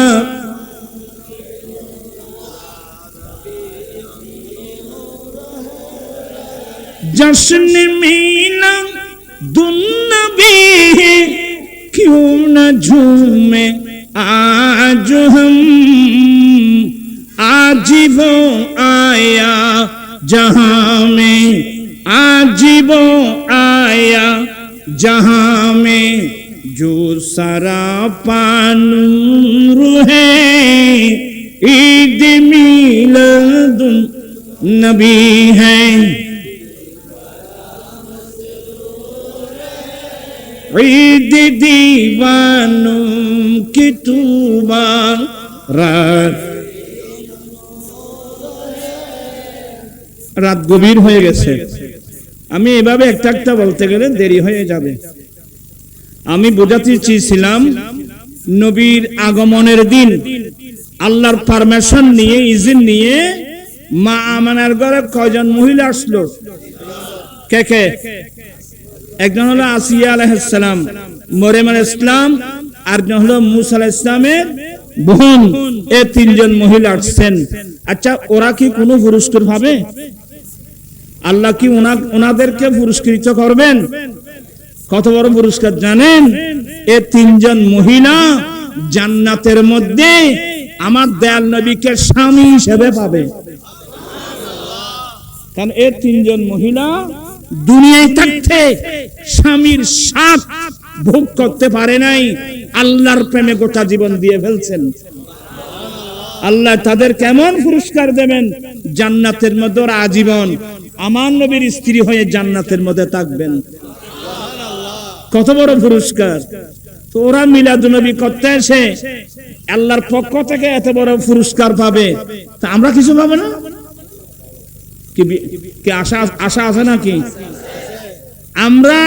जश्न मिलादुन नबी है, क्यों न झूमे आज हम, आज वो आया जहां में, आज वो आया जहां में, जो सरापा नूर है, ईद मिलादुन नबी है, ईद दीवानों की तूबा রাত গভীর হয়ে গেছে। আমি এভাবে একটা একটা বলতে গেলে দেরি হয়ে যাবে। আমি বোঝাতে চেয়েছিলাম নবীর আগমনের দিন আল্লাহর পারমিশন নিয়ে, ইজিন নিয়ে মা আমানার ঘরে কয়জন মহিলা আসলো? কে কে? একজন হলো আসিয়া আলাইহিস সালাম, মরিয়ম আলাইহিস সালাম, আর একজন হলো মুসা আলাইহিস সালামের বোন। এই তিনজন মহিলা আসছেন। আচ্ছা, ওরা কি কোনো পুরস্কার পাবে? আল্লাহ কি ওনাদেরকে পুরস্কৃত করবেন? কত বড় পুরস্কার জানেন? এই তিনজন মহিলা জান্নাতের মধ্যে আমার দয়াল নবীকে স্বামী হিসেবে পাবে। কারণ এই তিনজন মহিলা দুনিয়ায় থাকতে স্বামীর স্বাদ ভোগ করতে পারে নাই, আল্লাহর প্রেমে গোটা জীবন দিয়ে ফেলছেন। আল্লাহ তাদের কেমন পুরস্কার দেবেন? জান্নাতের মধ্যে ওরা আজীবন আমার নবীর স্ত্রী হয়ে জান্নাতের মধ্যে থাকবেন। কত বড় পুরস্কার! তো ওরা মিলাদুন্নবী করতে এসে আল্লাহর পক্ষ থেকে এত বড় পুরস্কার পাবে, তা আমরা কিছু পাবো না? কি আশা আছে নাকি? আমরা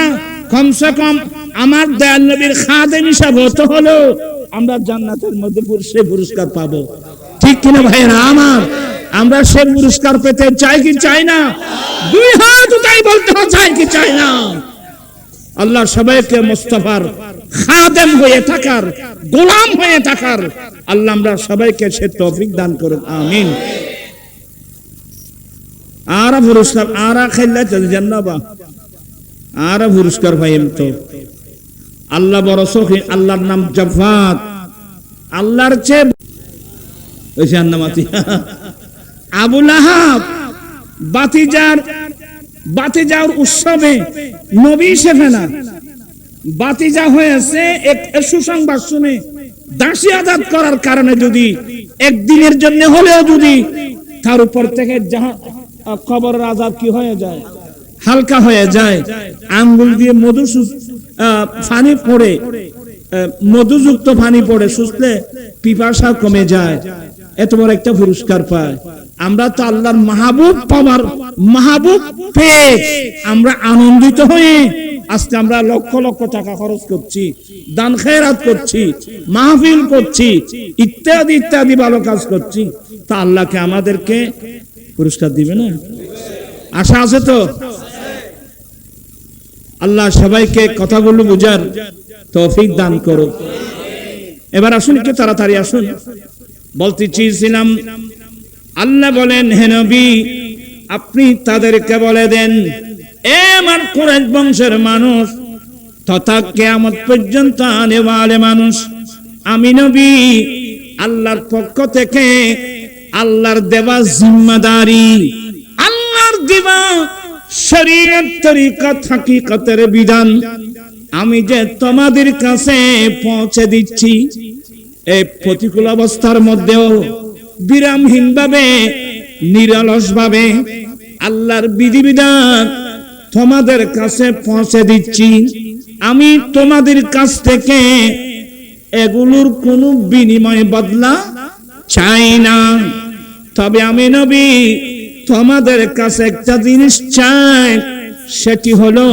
কমসে কম আমার দয়াল নবীর খাদেম হিসাবে হতে হলো আমরা জান্নাতের মধ্যে সে পুরস্কার পাবো। ঠিক কিনা ভাইরা আমার? আমরা সে পুরস্কার পেতে চাই কি চাই না? দুই হাত উঠাই বলতে হয়, চাই কি চাই না? আল্লাহ সবাইকে মুস্তাফার খাদেম হয়ে থাকার, গোলাম হয়ে থাকার আল্লাহ আমরা সবাইকে সে তৌফিক দান করুন, আমিন। আরা পুরস্কার আরা খেললে চলে যান না বা আরা পুরস্কার পাইম তো আল্লাহ বড় সখী। আল্লাহর নাম জাফাত, আল্লাহর চেয়ে ওই জান্নাতি আবু লাহাব বাতিজার উৎসবে নবী হিসেবে না, বাতিজা হয়েছে এক সুসংবাদ শুনে দাসী আজাদ করার কারণে যদি একদিনের জন্য হলেও যদি তার উপর থেকে কবরের আযাব কি হয়ে যায়? হালকা হয়ে যায়। আঙ্গুল দিয়ে পানি পড়ে, মধুযুক্ত পানি পড়ে শুষলে পিপাসা কমে যায়। এত বড় একটা পুরস্কার পায়। আমরা তো আল্লাহর মাহবুব পেয়ে আমরা আনন্দিত হয়ে আজকে আমরা লক্ষ লক্ষ টাকা খরচ করছি, দান খেরাত করছি, মাহফিল করছি, ইত্যাদি ইত্যাদি ভালো কাজ করছি। তা আল্লাহকে আমাদেরকে পুরস্কার দিবে না? আশা আছে তো? আল্লাহ সবাইকে কথাগুলো বুঝার তৌফিক দান করো। এবার আসুন, একটু তাড়াতাড়ি আসুন। বলতে চেয়েছিলাম, আল্লাহ বলেন, হে নবী আপনি তাদেরকে বলে দেন, এ আমার কুরাইশ বংশের মানুষ তথা কিয়ামত পর্যন্ত আনেওয়ালে মানুষ, আমি নবী আল্লাহর পক্ষ থেকে আল্লাহর দেওয়া জিম্মাদারি, আল্লাহর দেওয়া শরীয়ত তরিকত হাকিকতের বিধান আমি যে তোমাদের কাছে পৌঁছে দিচ্ছি, এই প্রতিকূল অবস্থার মধ্যেও বিরামহীন ভাবে, নিরলস ভাবে আল্লাহর বিধিবিধান তোমাদের কাছে পৌঁছে দিচ্ছি। আমি তোমাদের কাছ থেকে এগুলোর কোনো বিনিময় বদলা চাই না। তবে আমি নবী তোমাদের কাছে একটা জিনিস চাই, সেটি হলো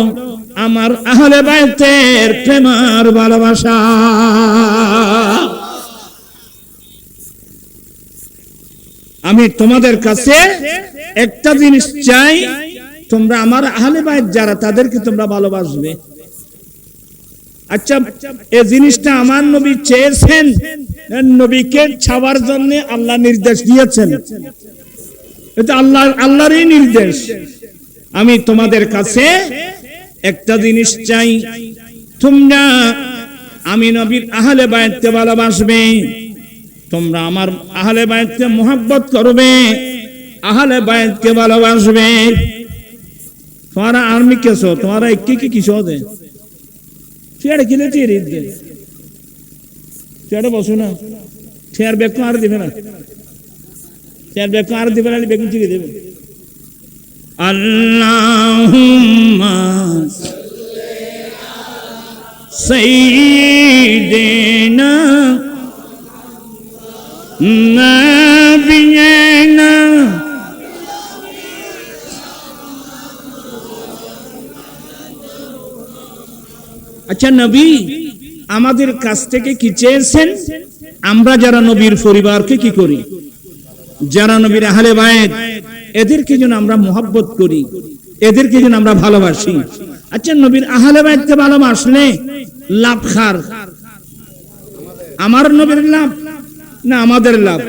আমার আহলে বাইতের প্রেম আর ভালোবাসা। আমি তোমাদের কাছে একটা জিনিস চাই, তোমরা আমার আহলে বাইত যারা তাদেরকে তোমরা ভালোবাসবে। আচ্ছা, এই জিনিসটা আমার নবী চেয়েছেন, নবীকে ছাওয়ার জন্য আল্লাহ নির্দেশ দিয়েছেন, এটা আল্লাহরই নির্দেশ। আমি তোমাদের কাছে একটা জিনিস চাই, তোমরা আমি নবীর আহলে বাইতকে ভালোবাসবে, তোমরা আমার আহলে বাইতকে মোহাব্বত করবে, আহলে বাইতকে ভালোবাসবে। তোমারা আর্মি কেছো, তোমারা কি কি কিসো দে চেয়ারে কিনে চেয়ে দে, চেয়ারে বসো না, চেয়ার ব্যাগ আর দিবে না, চেয়ার ব্যাগ আর দিবে না, বেগুন চিকে দেবে। আল্লাহুম্মা সাইয়্যিদিনা নাবিয়িনা আচ্ছা, নবী আমাদের কাছ থেকে কি চেয়েছেন? আমরা যারা নবীর পরিবারকে কি করি, যারা নবীর আহলে বাইত, এদেরকে যেন আমরা মোহাব্বত করি, এদেরকে যেন আমরা ভালোবাসি। আচ্ছা, নবীর আহলে বাইতকে ভালোবাসলে লাভ কার? আমার নবীর লাভ না আমাদের লাভ?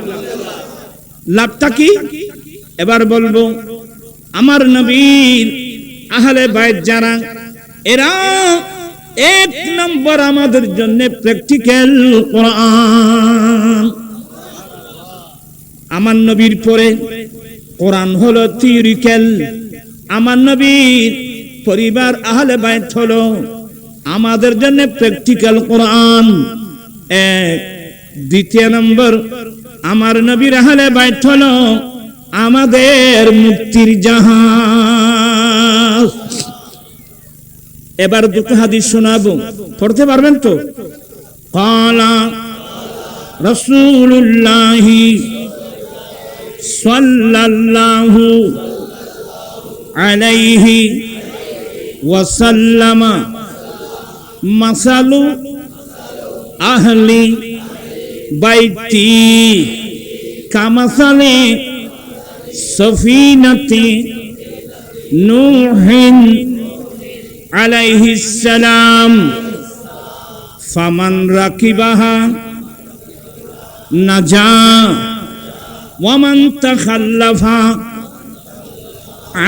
লাভটা কি এবার বলবো। আমার নবীর আহলে বাইত যারা, এরা এক নম্বর আমাদের জন্য প্র্যাকটিক্যাল কোরআন। আমার নবীর পরে কোরআন হলো থিওরিক্যাল, আমার নবীর পরিবার আহলে বাইত হলো আমাদের জন্য প্র্যাকটিক্যাল কোরআন। এক। দ্বিতীয় নম্বর, আমার নবীর আহলে বাইত হলো আমাদের মুক্তির জাহাজ। এবার দুটো হাদিস শোনাবো, পড়তে পারবেন তো? ক্বালা রাসূলুল্লাহি সাল্লাল্লাহু আলাইহি ওয়াসাল্লাম মাসালু আহলি বাইতি কামাসালি সফিনাতি নূহিন আলাইহিস সালাম ফামান রাকিবাহা নাজা ওয়ামান তাখাল্লাফা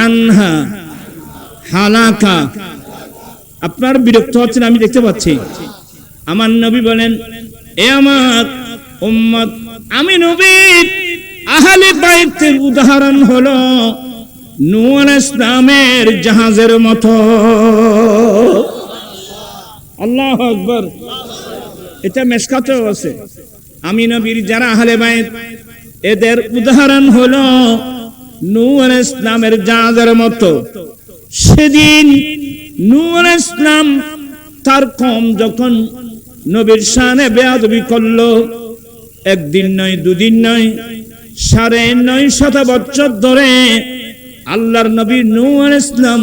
আনহা হালাকা। আপনার বিরক্ত হচ্ছেন আমি দেখতে পাচ্ছি। আমার নবী বলেন, এ আমার উম্মত, আমি নবীর আহলে বাইতের উদাহরণ হলো নূহ আলাইহিস সালামের জাহাজের মতো। আল্লাহু আকবার। এটা মেশকাতেও আছে। আমি নবীর যারা আহলে বাইত, এদের উদাহরণ হলো নূহ আলাইহিস সালামের জাহাজের মতো। সেদিন নূহ আলাইহিস সালাম তার কওম যখন নবীর শানে বেয়াদবি করলো, একদিন নয় দুদিন নয় ৯৫০ বছর ধরে আল্লাহর নবী নূহ আলাইহিস সালাম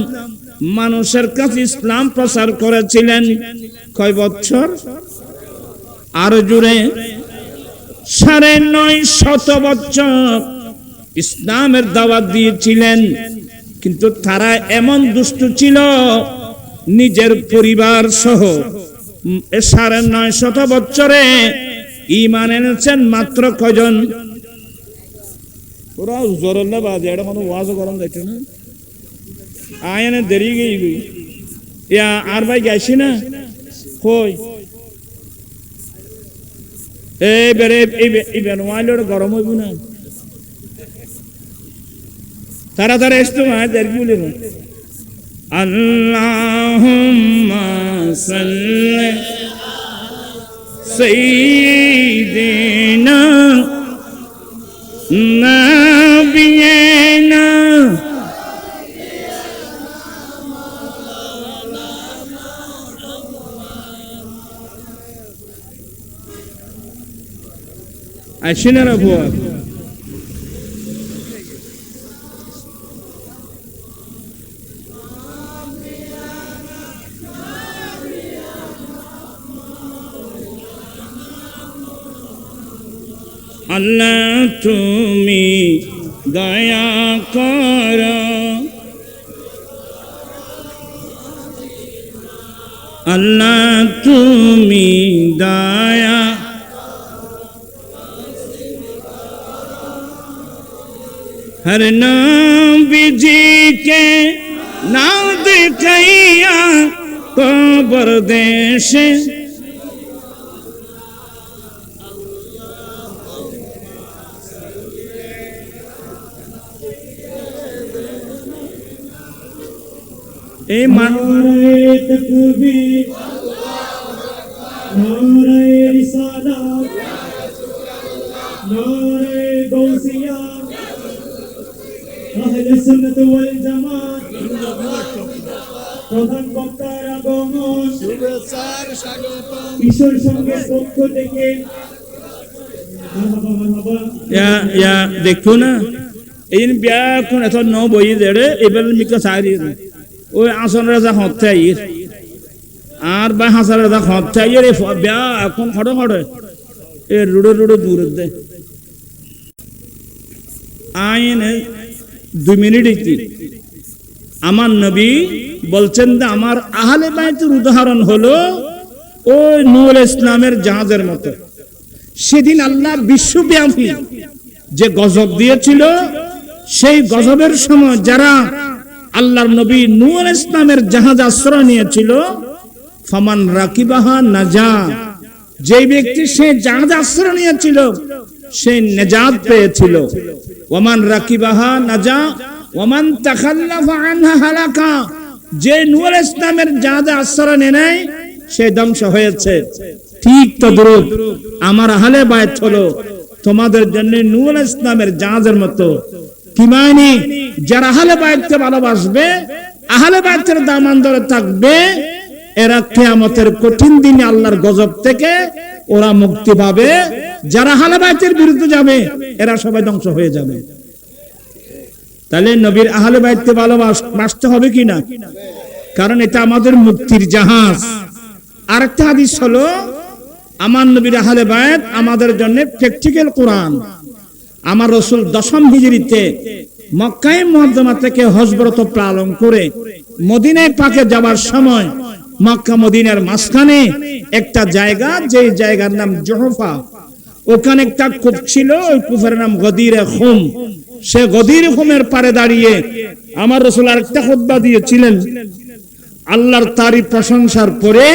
মানুষের কাছে ইসলাম প্রচার করেছিলেন। কয় বছর? আরো জুড়ে ৯৫০ বছর ইসলামের দাওয়াত দিয়েছিলেন। কিন্তু তারা এমন দুষ্ট ছিল, নিজের পরিবার সহ ৯৫০ বছরে ঈমান এনেছেন মাত্র কয়জন? ওরা জোরল্লা বাজে, এটা কোনো ওয়াজ গরম যাইতো না, আয়নে দেরি গেই গই ইয়া আর ভাই গাইছি না কই এই বেরে এই বেনওয়াইলোর গরম হইব না, তাড়াতাড়ি আসতো না, দেরি বলে না। আল্লাহুম্মা সাল্লি সাইয়্যিদিনা নাবিয়িনা আশিনা রাবুয়া আল্লাহ তুমি দয়া করো, আল্লাহ তুমি দয়া, हर नबी जी के नाम दिखैया कबर देश, ए नारे तकबीर, नारे रिसालत, नारे गौसिया, আহলে সুন্নাত ওয়াল জামাত, প্রধান বক্তার আগমন, শুভেচ্ছার স্বাগত, কিশোর সংঘের পক্ষ থেকে দেখো না এই বিয়া কোন এত ন বই দেড়ে এবার মিকা সারি ওই আসন রাজা হত্যা আর বা হাসার রাজা হত্যা বিয়া এখন হড়ে হড়ে এ রুড়ে রুড়ে দূরে দে আইনে 2 মিনিট আমার নবী বলছেন যে আমার আহলে বাইতের উদাহরণ হলো ওই নূর ইসলামের জাহাজের মতো। সেদিন আল্লাহ বিশ্বব্যাপী যে গজব দিয়েছিল, সেই গজবের সময় যারা আল্লাহর নবী নূর ইসলামের জাহাজ আশ্রয় নিয়েছিল, ফামান রাকিবাহা নাজা, যে ব্যক্তি সে জাহাজ আশ্রয় নিয়েছিল সে নেজাত পেয়েছিল। ওমান রাকিবাহা নাজা ওমান তাখাল্লাফা আনহা হালাকা, যে নূর ইসলামের জাহাজে আশ্রয় নেয় সে ধ্বংস হয়েছে। ঠিক তদ্রূপ আমার আহলে বাইত হলো তোমাদের জন্য নূর ইসলামের জাহাজের মতো। কি মানে? যারা আহলে বাইতকে ভালোবাসবে, আহলে বাইতের দামান ধরে থাকবে, এরা কিয়ামতের কঠিন দিনে আল্লাহর গজব থেকে ওরা মুক্তি পাবে। যারা আহলে বাইতের বিরুদ্ধে যাবে এরা সবাই ধ্বংস হয়ে যাবে। তাহলে নবীর আহলে বাইতকে ভালোবাসতে হবে কিনা? কারণ এটা আমাদের মুক্তির জাহাজ। আরেকটা হাদিস হলো আমার নবীর আহলে বাইত আমাদের জন্য প্র্যাকটিক্যাল কোরআন। আমার রাসূল 10ম হিজরিতে মক্কায়ে মুআজ্জামা থেকে হজরত পালন করে মদিনায় পাকে যাওয়ার সময় মক্কা মদিনার মাঝখানে একটা জায়গা, যে জায়গার নাম জুহফা, ওখানে একটা কূপ ছিল, ওই কূপের নাম গদিরে খুম। সে গদিরে খুমের পারে দাঁড়িয়ে আমার রাসূল আরেকটা খুতবা দিয়েছিলেন। আল্লাহর তারিফ প্রশংসার পরে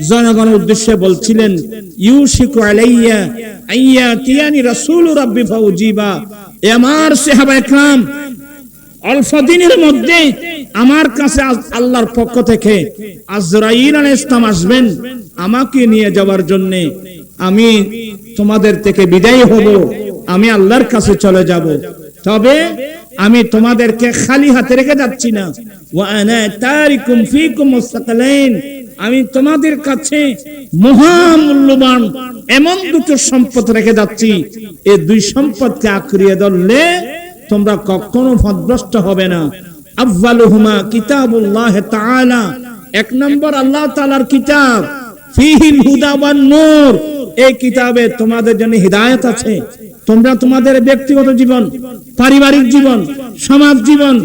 জনগণের উদ্দেশ্যে বলছিলেন, ইউশিকু আলাইয়া আইয়াতিয়ানি রাসূল রাব্বি ফাউজিবা, আমার সাহাবায়ে کرام অল্প দিনের মধ্যে আমার কাছে আল্লাহর পক্ষ থেকে আজরাইল আলাইহিস সালাম আসবেন আমাকে নিয়ে যাওয়ার জন্য। আমি তোমাদের থেকে বিদায় হব, আমি আল্লাহর কাছে চলে যাব। তবে আমি তোমাদেরকে খালি হাতে রেখে যাচ্ছি না। ওয়া আনা তারিকুম ফীকুম মুস্তাকালাইন, আমি তোমাদের কাছে মহামূল্যবান এমন দুটো সম্পদ রেখে যাচ্ছি, এই দুই সম্পদকে আঁকড়িয়ে ধরলে তোমরা কখনো পথভ্রষ্ট হবে না। আউয়ালুহুমা কিতাবুল্লাহ তাআলা, 1 নম্বর আল্লাহ তাআলার কিতাব, ফীহিল হুদা ওয়ান নূর, এই কিতাবে তোমাদের জন্য হিদায়াত আছে। তোমরা তোমাদের ব্যক্তিগত জীবন, পারিবারিক জীবন, সমাজ জীবন,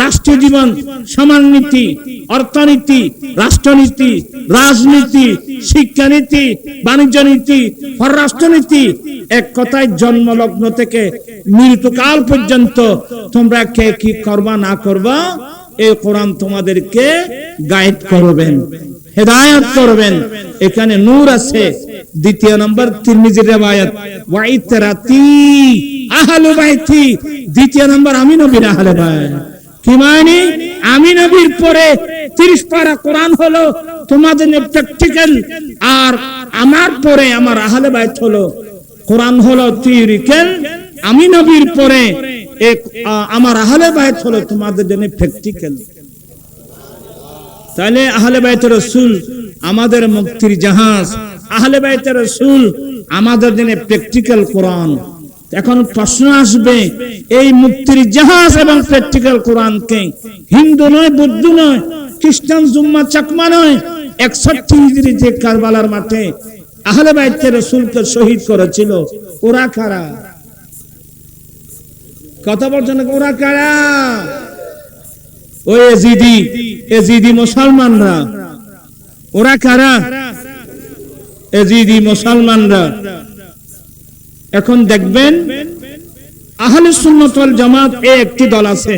রাষ্ট্রীয় জীবন, সমাজনীতি, অর্থনীতি, রাষ্ট্রনীতি, রাজনীতি, শিক্ষানীতি, বাণিজ্য নীতি, পররাষ্ট্রনীতি, এক কথায় জন্মলগ্ন থেকে মৃত্যুকাল পর্যন্ত তোমরা কে কি করবা না করবা, এই কোরআন তোমাদেরকে গাইড করবেন, হেদায়েত করবেন। এখানে নূর আছে। 2 নম্বর তিরমিজির riwayat, ওয়া ইতরাতি আহলু বাইতি, 2 নম্বর আমি নবীর আহলে বাইত। কি মানে? আমি নবীর পরে 30 পারা কোরআন হলো তোমাদের প্র্যাকটিক্যাল, আর আমার পরে আমার আহলে বাইত হলো কোরআন হলো থিওরিক্যাল। আমি নবীর পরে আমার আহলে বাইত হলো তোমাদের জন্য প্র্যাকটিক্যাল। তাহলে আহলে বাইতের রাসূল আমাদের মুক্তির জাহাজ, আহলে বাইতের রাসূল আমাদের জন্য প্র্যাকটিক্যাল কোরআন। এখন প্রশ্ন আসবে, এই মুক্তির জাহাজ এবং প্র্যাকটিক্যাল কোরআনকে হিন্দু নয়, বৌদ্ধ নয়, খ্রিস্টান, জুম্মা, চাকমা নয়, 61 হিজরিতে কারবালার মাঠে আহলে বাইতে রাসূলকে শহীদ করেছিল, ওরা কারা? কথা বলছেন ওরা কারা? ওই এজিদি মুসলমানরা। ওরা কারা? এজিদি মুসলমানরা। এখন দেখবেন আহলে সুন্নাত ওয়াল জামাত একটি দল আছে,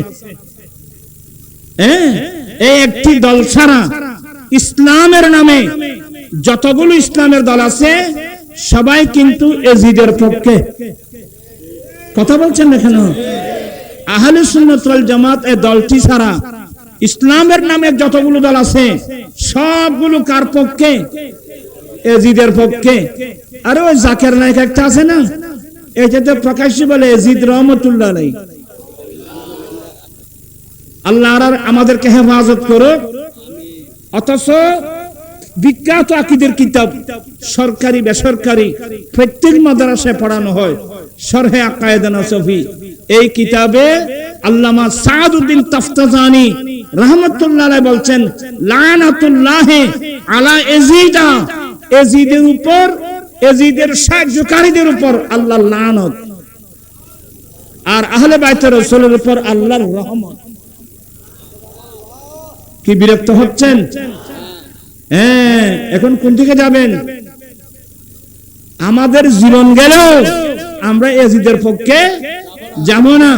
এই একটি দল ছাড়া ইসলামের নামে যতগুলো ইসলামের দল আছে সবাই কিন্তু এজিদের পক্ষে। কথা বলছেন না কেন? আহলে সুন্নাত ওয়াল জামাত এই দলটি ছাড়া ইসলামের নামে যতগুলো দল আছে সবগুলো কার পক্ষে? এজিদের পক্ষে। আরে ওই জাকির নায়ক একটা আছে না, এটাতে প্রকাশ্যে বলে এজিদ রহমতুল্লাহ আলাইহি। আল্লাহ আমাদেরকে হেফাজত করুক। অথচ বিখ্যাত আকীদার কিতাব সরকারি বেসরকারি প্রত্যেক মাদ্রাসায় পড়ানো হয়, শরহে আকায়েদ নাসফি। এই কিতাবে আল্লামা সাদউদ্দিন তাফতাজানি রাহমাতুল্লাহ আলাইহি বলছেন, লানাতুল্লাহি আলা এজিদা, এজিদের উপর, এজিদের সাহায্যকারীদের উপর আল্লাহর লানত, আর আহলে বাইতে রাসূলের উপর আল্লাহর রহমত। কি বিরক্ত হচ্ছেন? হ্যাঁ, এখন কোন দিকে যাবেন? আমাদের জীবন গেলেও আমরা এজিদের পক্ষে যাব না।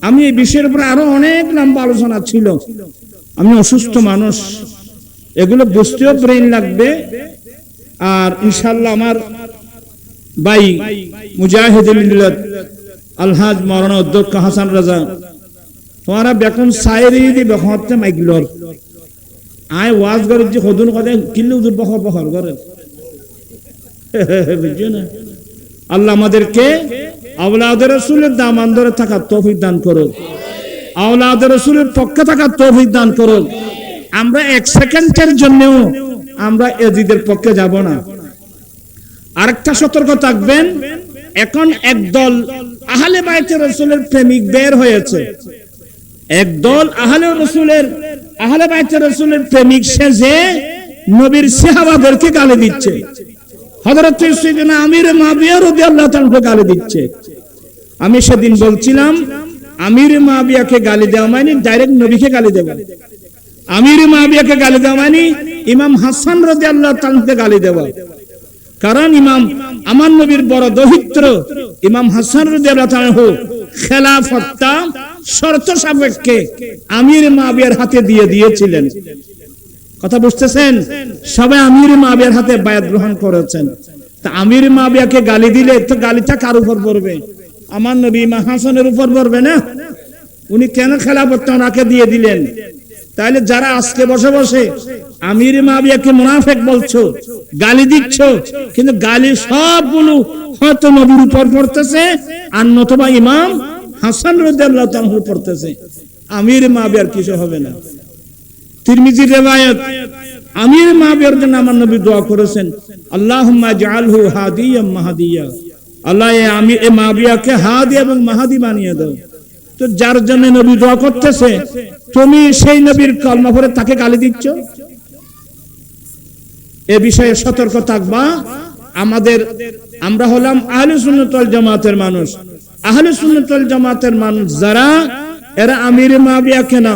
আমি এই বিষয়ের উপর আরো অনেক লম্বা আলোচনা ছিল, আমি অসুস্থ মানুষ, এগুলো বুঝতেও ব্রেন লাগবে। আর ইনশাআল্লাহ আমার ভাই মুজাহিদ মিল্লাত আলহাজ মাওলানা অধ্যক্ষ হাসান রাজা তোমারা বেকন সাইরি দি বেখতে মাইগলর আয় ওয়াজ করে যে হদুন কথা কিল্লু উদুর বখর বখর করে বুঝছো না। আল্লাহ আমাদেরকে আওলাদের রাসূলের দামান ধরে থাকার তৌফিক দান করুন, আওলাদের রাসূলের পক্ষে থাকার তৌফিক দান করুন। আমরা এক সেকেন্ডের জন্যও আমরা এজিদের পক্ষে যাব না। আরেকটা সতর্ক থাকবেন, এখন একদল আহলে বাইতে রাসূলের প্রেমিক বের হয়েছে, একদল আহলে বাইতে রাসূলের প্রেমিক সেজে নবীর সাহাবাদেরকে গালি দিচ্ছে, হযরত সাইয়েদনা আমির মুআবিয়া রাদিয়াল্লাহু তাআলাকে গালি দিচ্ছে। আমি সেদিন বলছিলাম আমির মুআবিয়াকে গালি দেওয়া মানে ডাইরেক্ট নবীকে গালি দেওয়া, আমির মুআবিয়াকে গালি দেওয়া মানে ইমাম হাসান রাদিয়াল্লাহু তাআলাকে গালি দেওয়া। কারণ ইমাম আমার নবীর বড় দৌহিত্র ইমাম হাসান রাদিয়াল্লাহু তাআলা খেলাফতটা শর্ত সাপেক্ষে আমির মুআবিয়ার হাতে দিয়ে দিয়েছিলেন। কথা বুঝতেছেন? সবাই আমির মুআবিয়ার হাতে বায়াত গ্রহণ করেছেন। তা আমির মুআবিয়াকে গালি দিলে তো গালিটা কার উপর পড়বে? আমার নবী ইমাম হাসানের উপর পড়বে না? উনি কেন খেলাফতটা ওনাকে দিয়ে দিলেন? তাহলে যারা আজকে বসে বসে আমির মুআবিয়াকে মুনাফিক বলছো, গালি দিচ্ছ, কিন্তু গালি সবগুলো হয়তো নবীর উপর পড়তেছে আর নতুবা ইমাম হাসান রাদিয়াল্লাহু তাআলার উপর পড়তেছে, আমির মুআবিয়ার কিছু হবে না। তিরমিজির রিওয়ায়াত, আমির মুআবিয়ার জন্য আমার নবী দোয়া করেছেন, আল্লাহুম্মা জাআলহু হাদিয়াম মাহদিয়া, আল্লাহ আমির মুআবিয়াকে হাদি এবং মাহদি বানিয়ে দাও। তো যার জন্য নবী দোয়া করতেছে তুমি সেই নবীর কলমা পড়ে তাকে গালি দিচ্ছ। এ বিষয়ে সতর্ক থাকবা। আমরা হলাম আহলে সুন্নাত ওয়াল জামাতের মানুষ। আহলে সুন্নাত ওয়াল জামাতের মানুষ যারা, এরা আমির মুআবিয়াকে না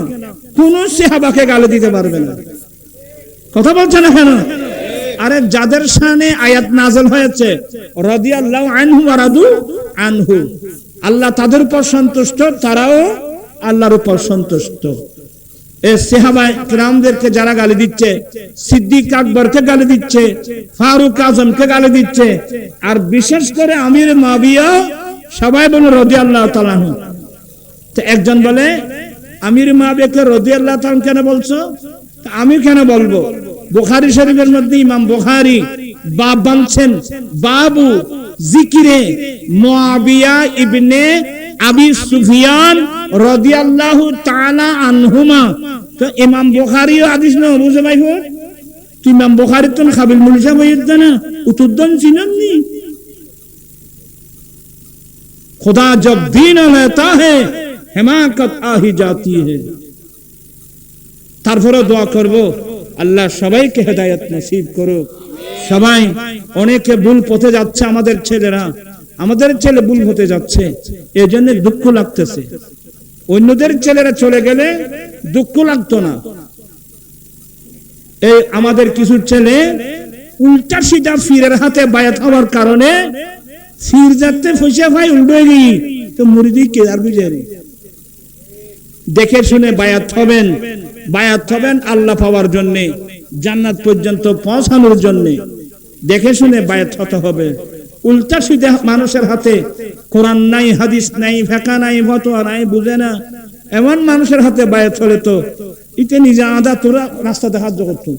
কোন সাহাবাকে গালি দিতে পারবে না। কথা বলছেন না কেন? আরে যাদের শানে আয়াত নাযিল হয়েছে রাদিয়াল্লাহু আনহু ওয়া রাদু আনহু, আল্লাহ তাদের উপর সন্তুষ্ট, তারাও আল্লাহর উপর সন্তুষ্ট। এই সাহাবায়ে কিরামদেরকে যারা গালি দিচ্ছে, সিদ্দিক আকবরকে গালি দিচ্ছে, ফারুক আজমকে গালি দিচ্ছে, আর বিশেষ করে আমির মুআবিয়া সবাই বলে রাদিয়াল্লাহু তাআলা আনহু। তো একজন বলে আমির মুআবিয়াকে রাদিয়াল্লাহু তাআলা কেন বলছো? আমি কেন বলবো? বুখারী শরীফের মধ্যে ইমাম বুখারী বাব বানছেন, বাবু জিকিরে মুআবিয়া ইবনে আবি সুফিয়ান রাদিয়াল্লাহু তাআলা আনহুমা। তো ইমাম বুখারীও হাদিস না বুঝে পাইবো। তুই ইমাম বুখারী তো কাবিল মুলজা হইত না, উতুদ্দন চিনেননি। खुदा जब दीन लेता है हिमाकत आ ही जाती है। তারপরে দোয়া করব আল্লাহ সবাইকে হেদায়েত নসিব করুক। সবাই অনেকে ভুল পথে যাচ্ছে, আমাদের ছেলে ভুল হতে যাচ্ছে, এই জন্য দুঃখ লাগতেছে। অন্যদের ছেলেরা চলে গেলে দুঃখ লাগতো না। এই আমাদের কিছু ছেলে উল্টা সিধা ফিরের হাতে বায়াত হওয়ার কারণে ফির যাতে পয়সা ভাই উল্টো গিয়ে তো মুরিদি কে আর বুঝারি। দেখে শুনে বায়াত হবেন আল্লাহ পাওয়ার জন্য, জান্নাত পর্যন্ত পৌঁছানোর জন্য দেখে শুনে বায়াত হতে হবে। উল্টা সিধা মানুষের হাতে কোরআন নাই, হাদিস নাই, ফিকহ নাই, ফতোয়া নাই, বুঝে না এমন মানুষের হাতে বায়াত হলে তো ইতে নিজে আদা তোরা রাস্তা দেখার করতো।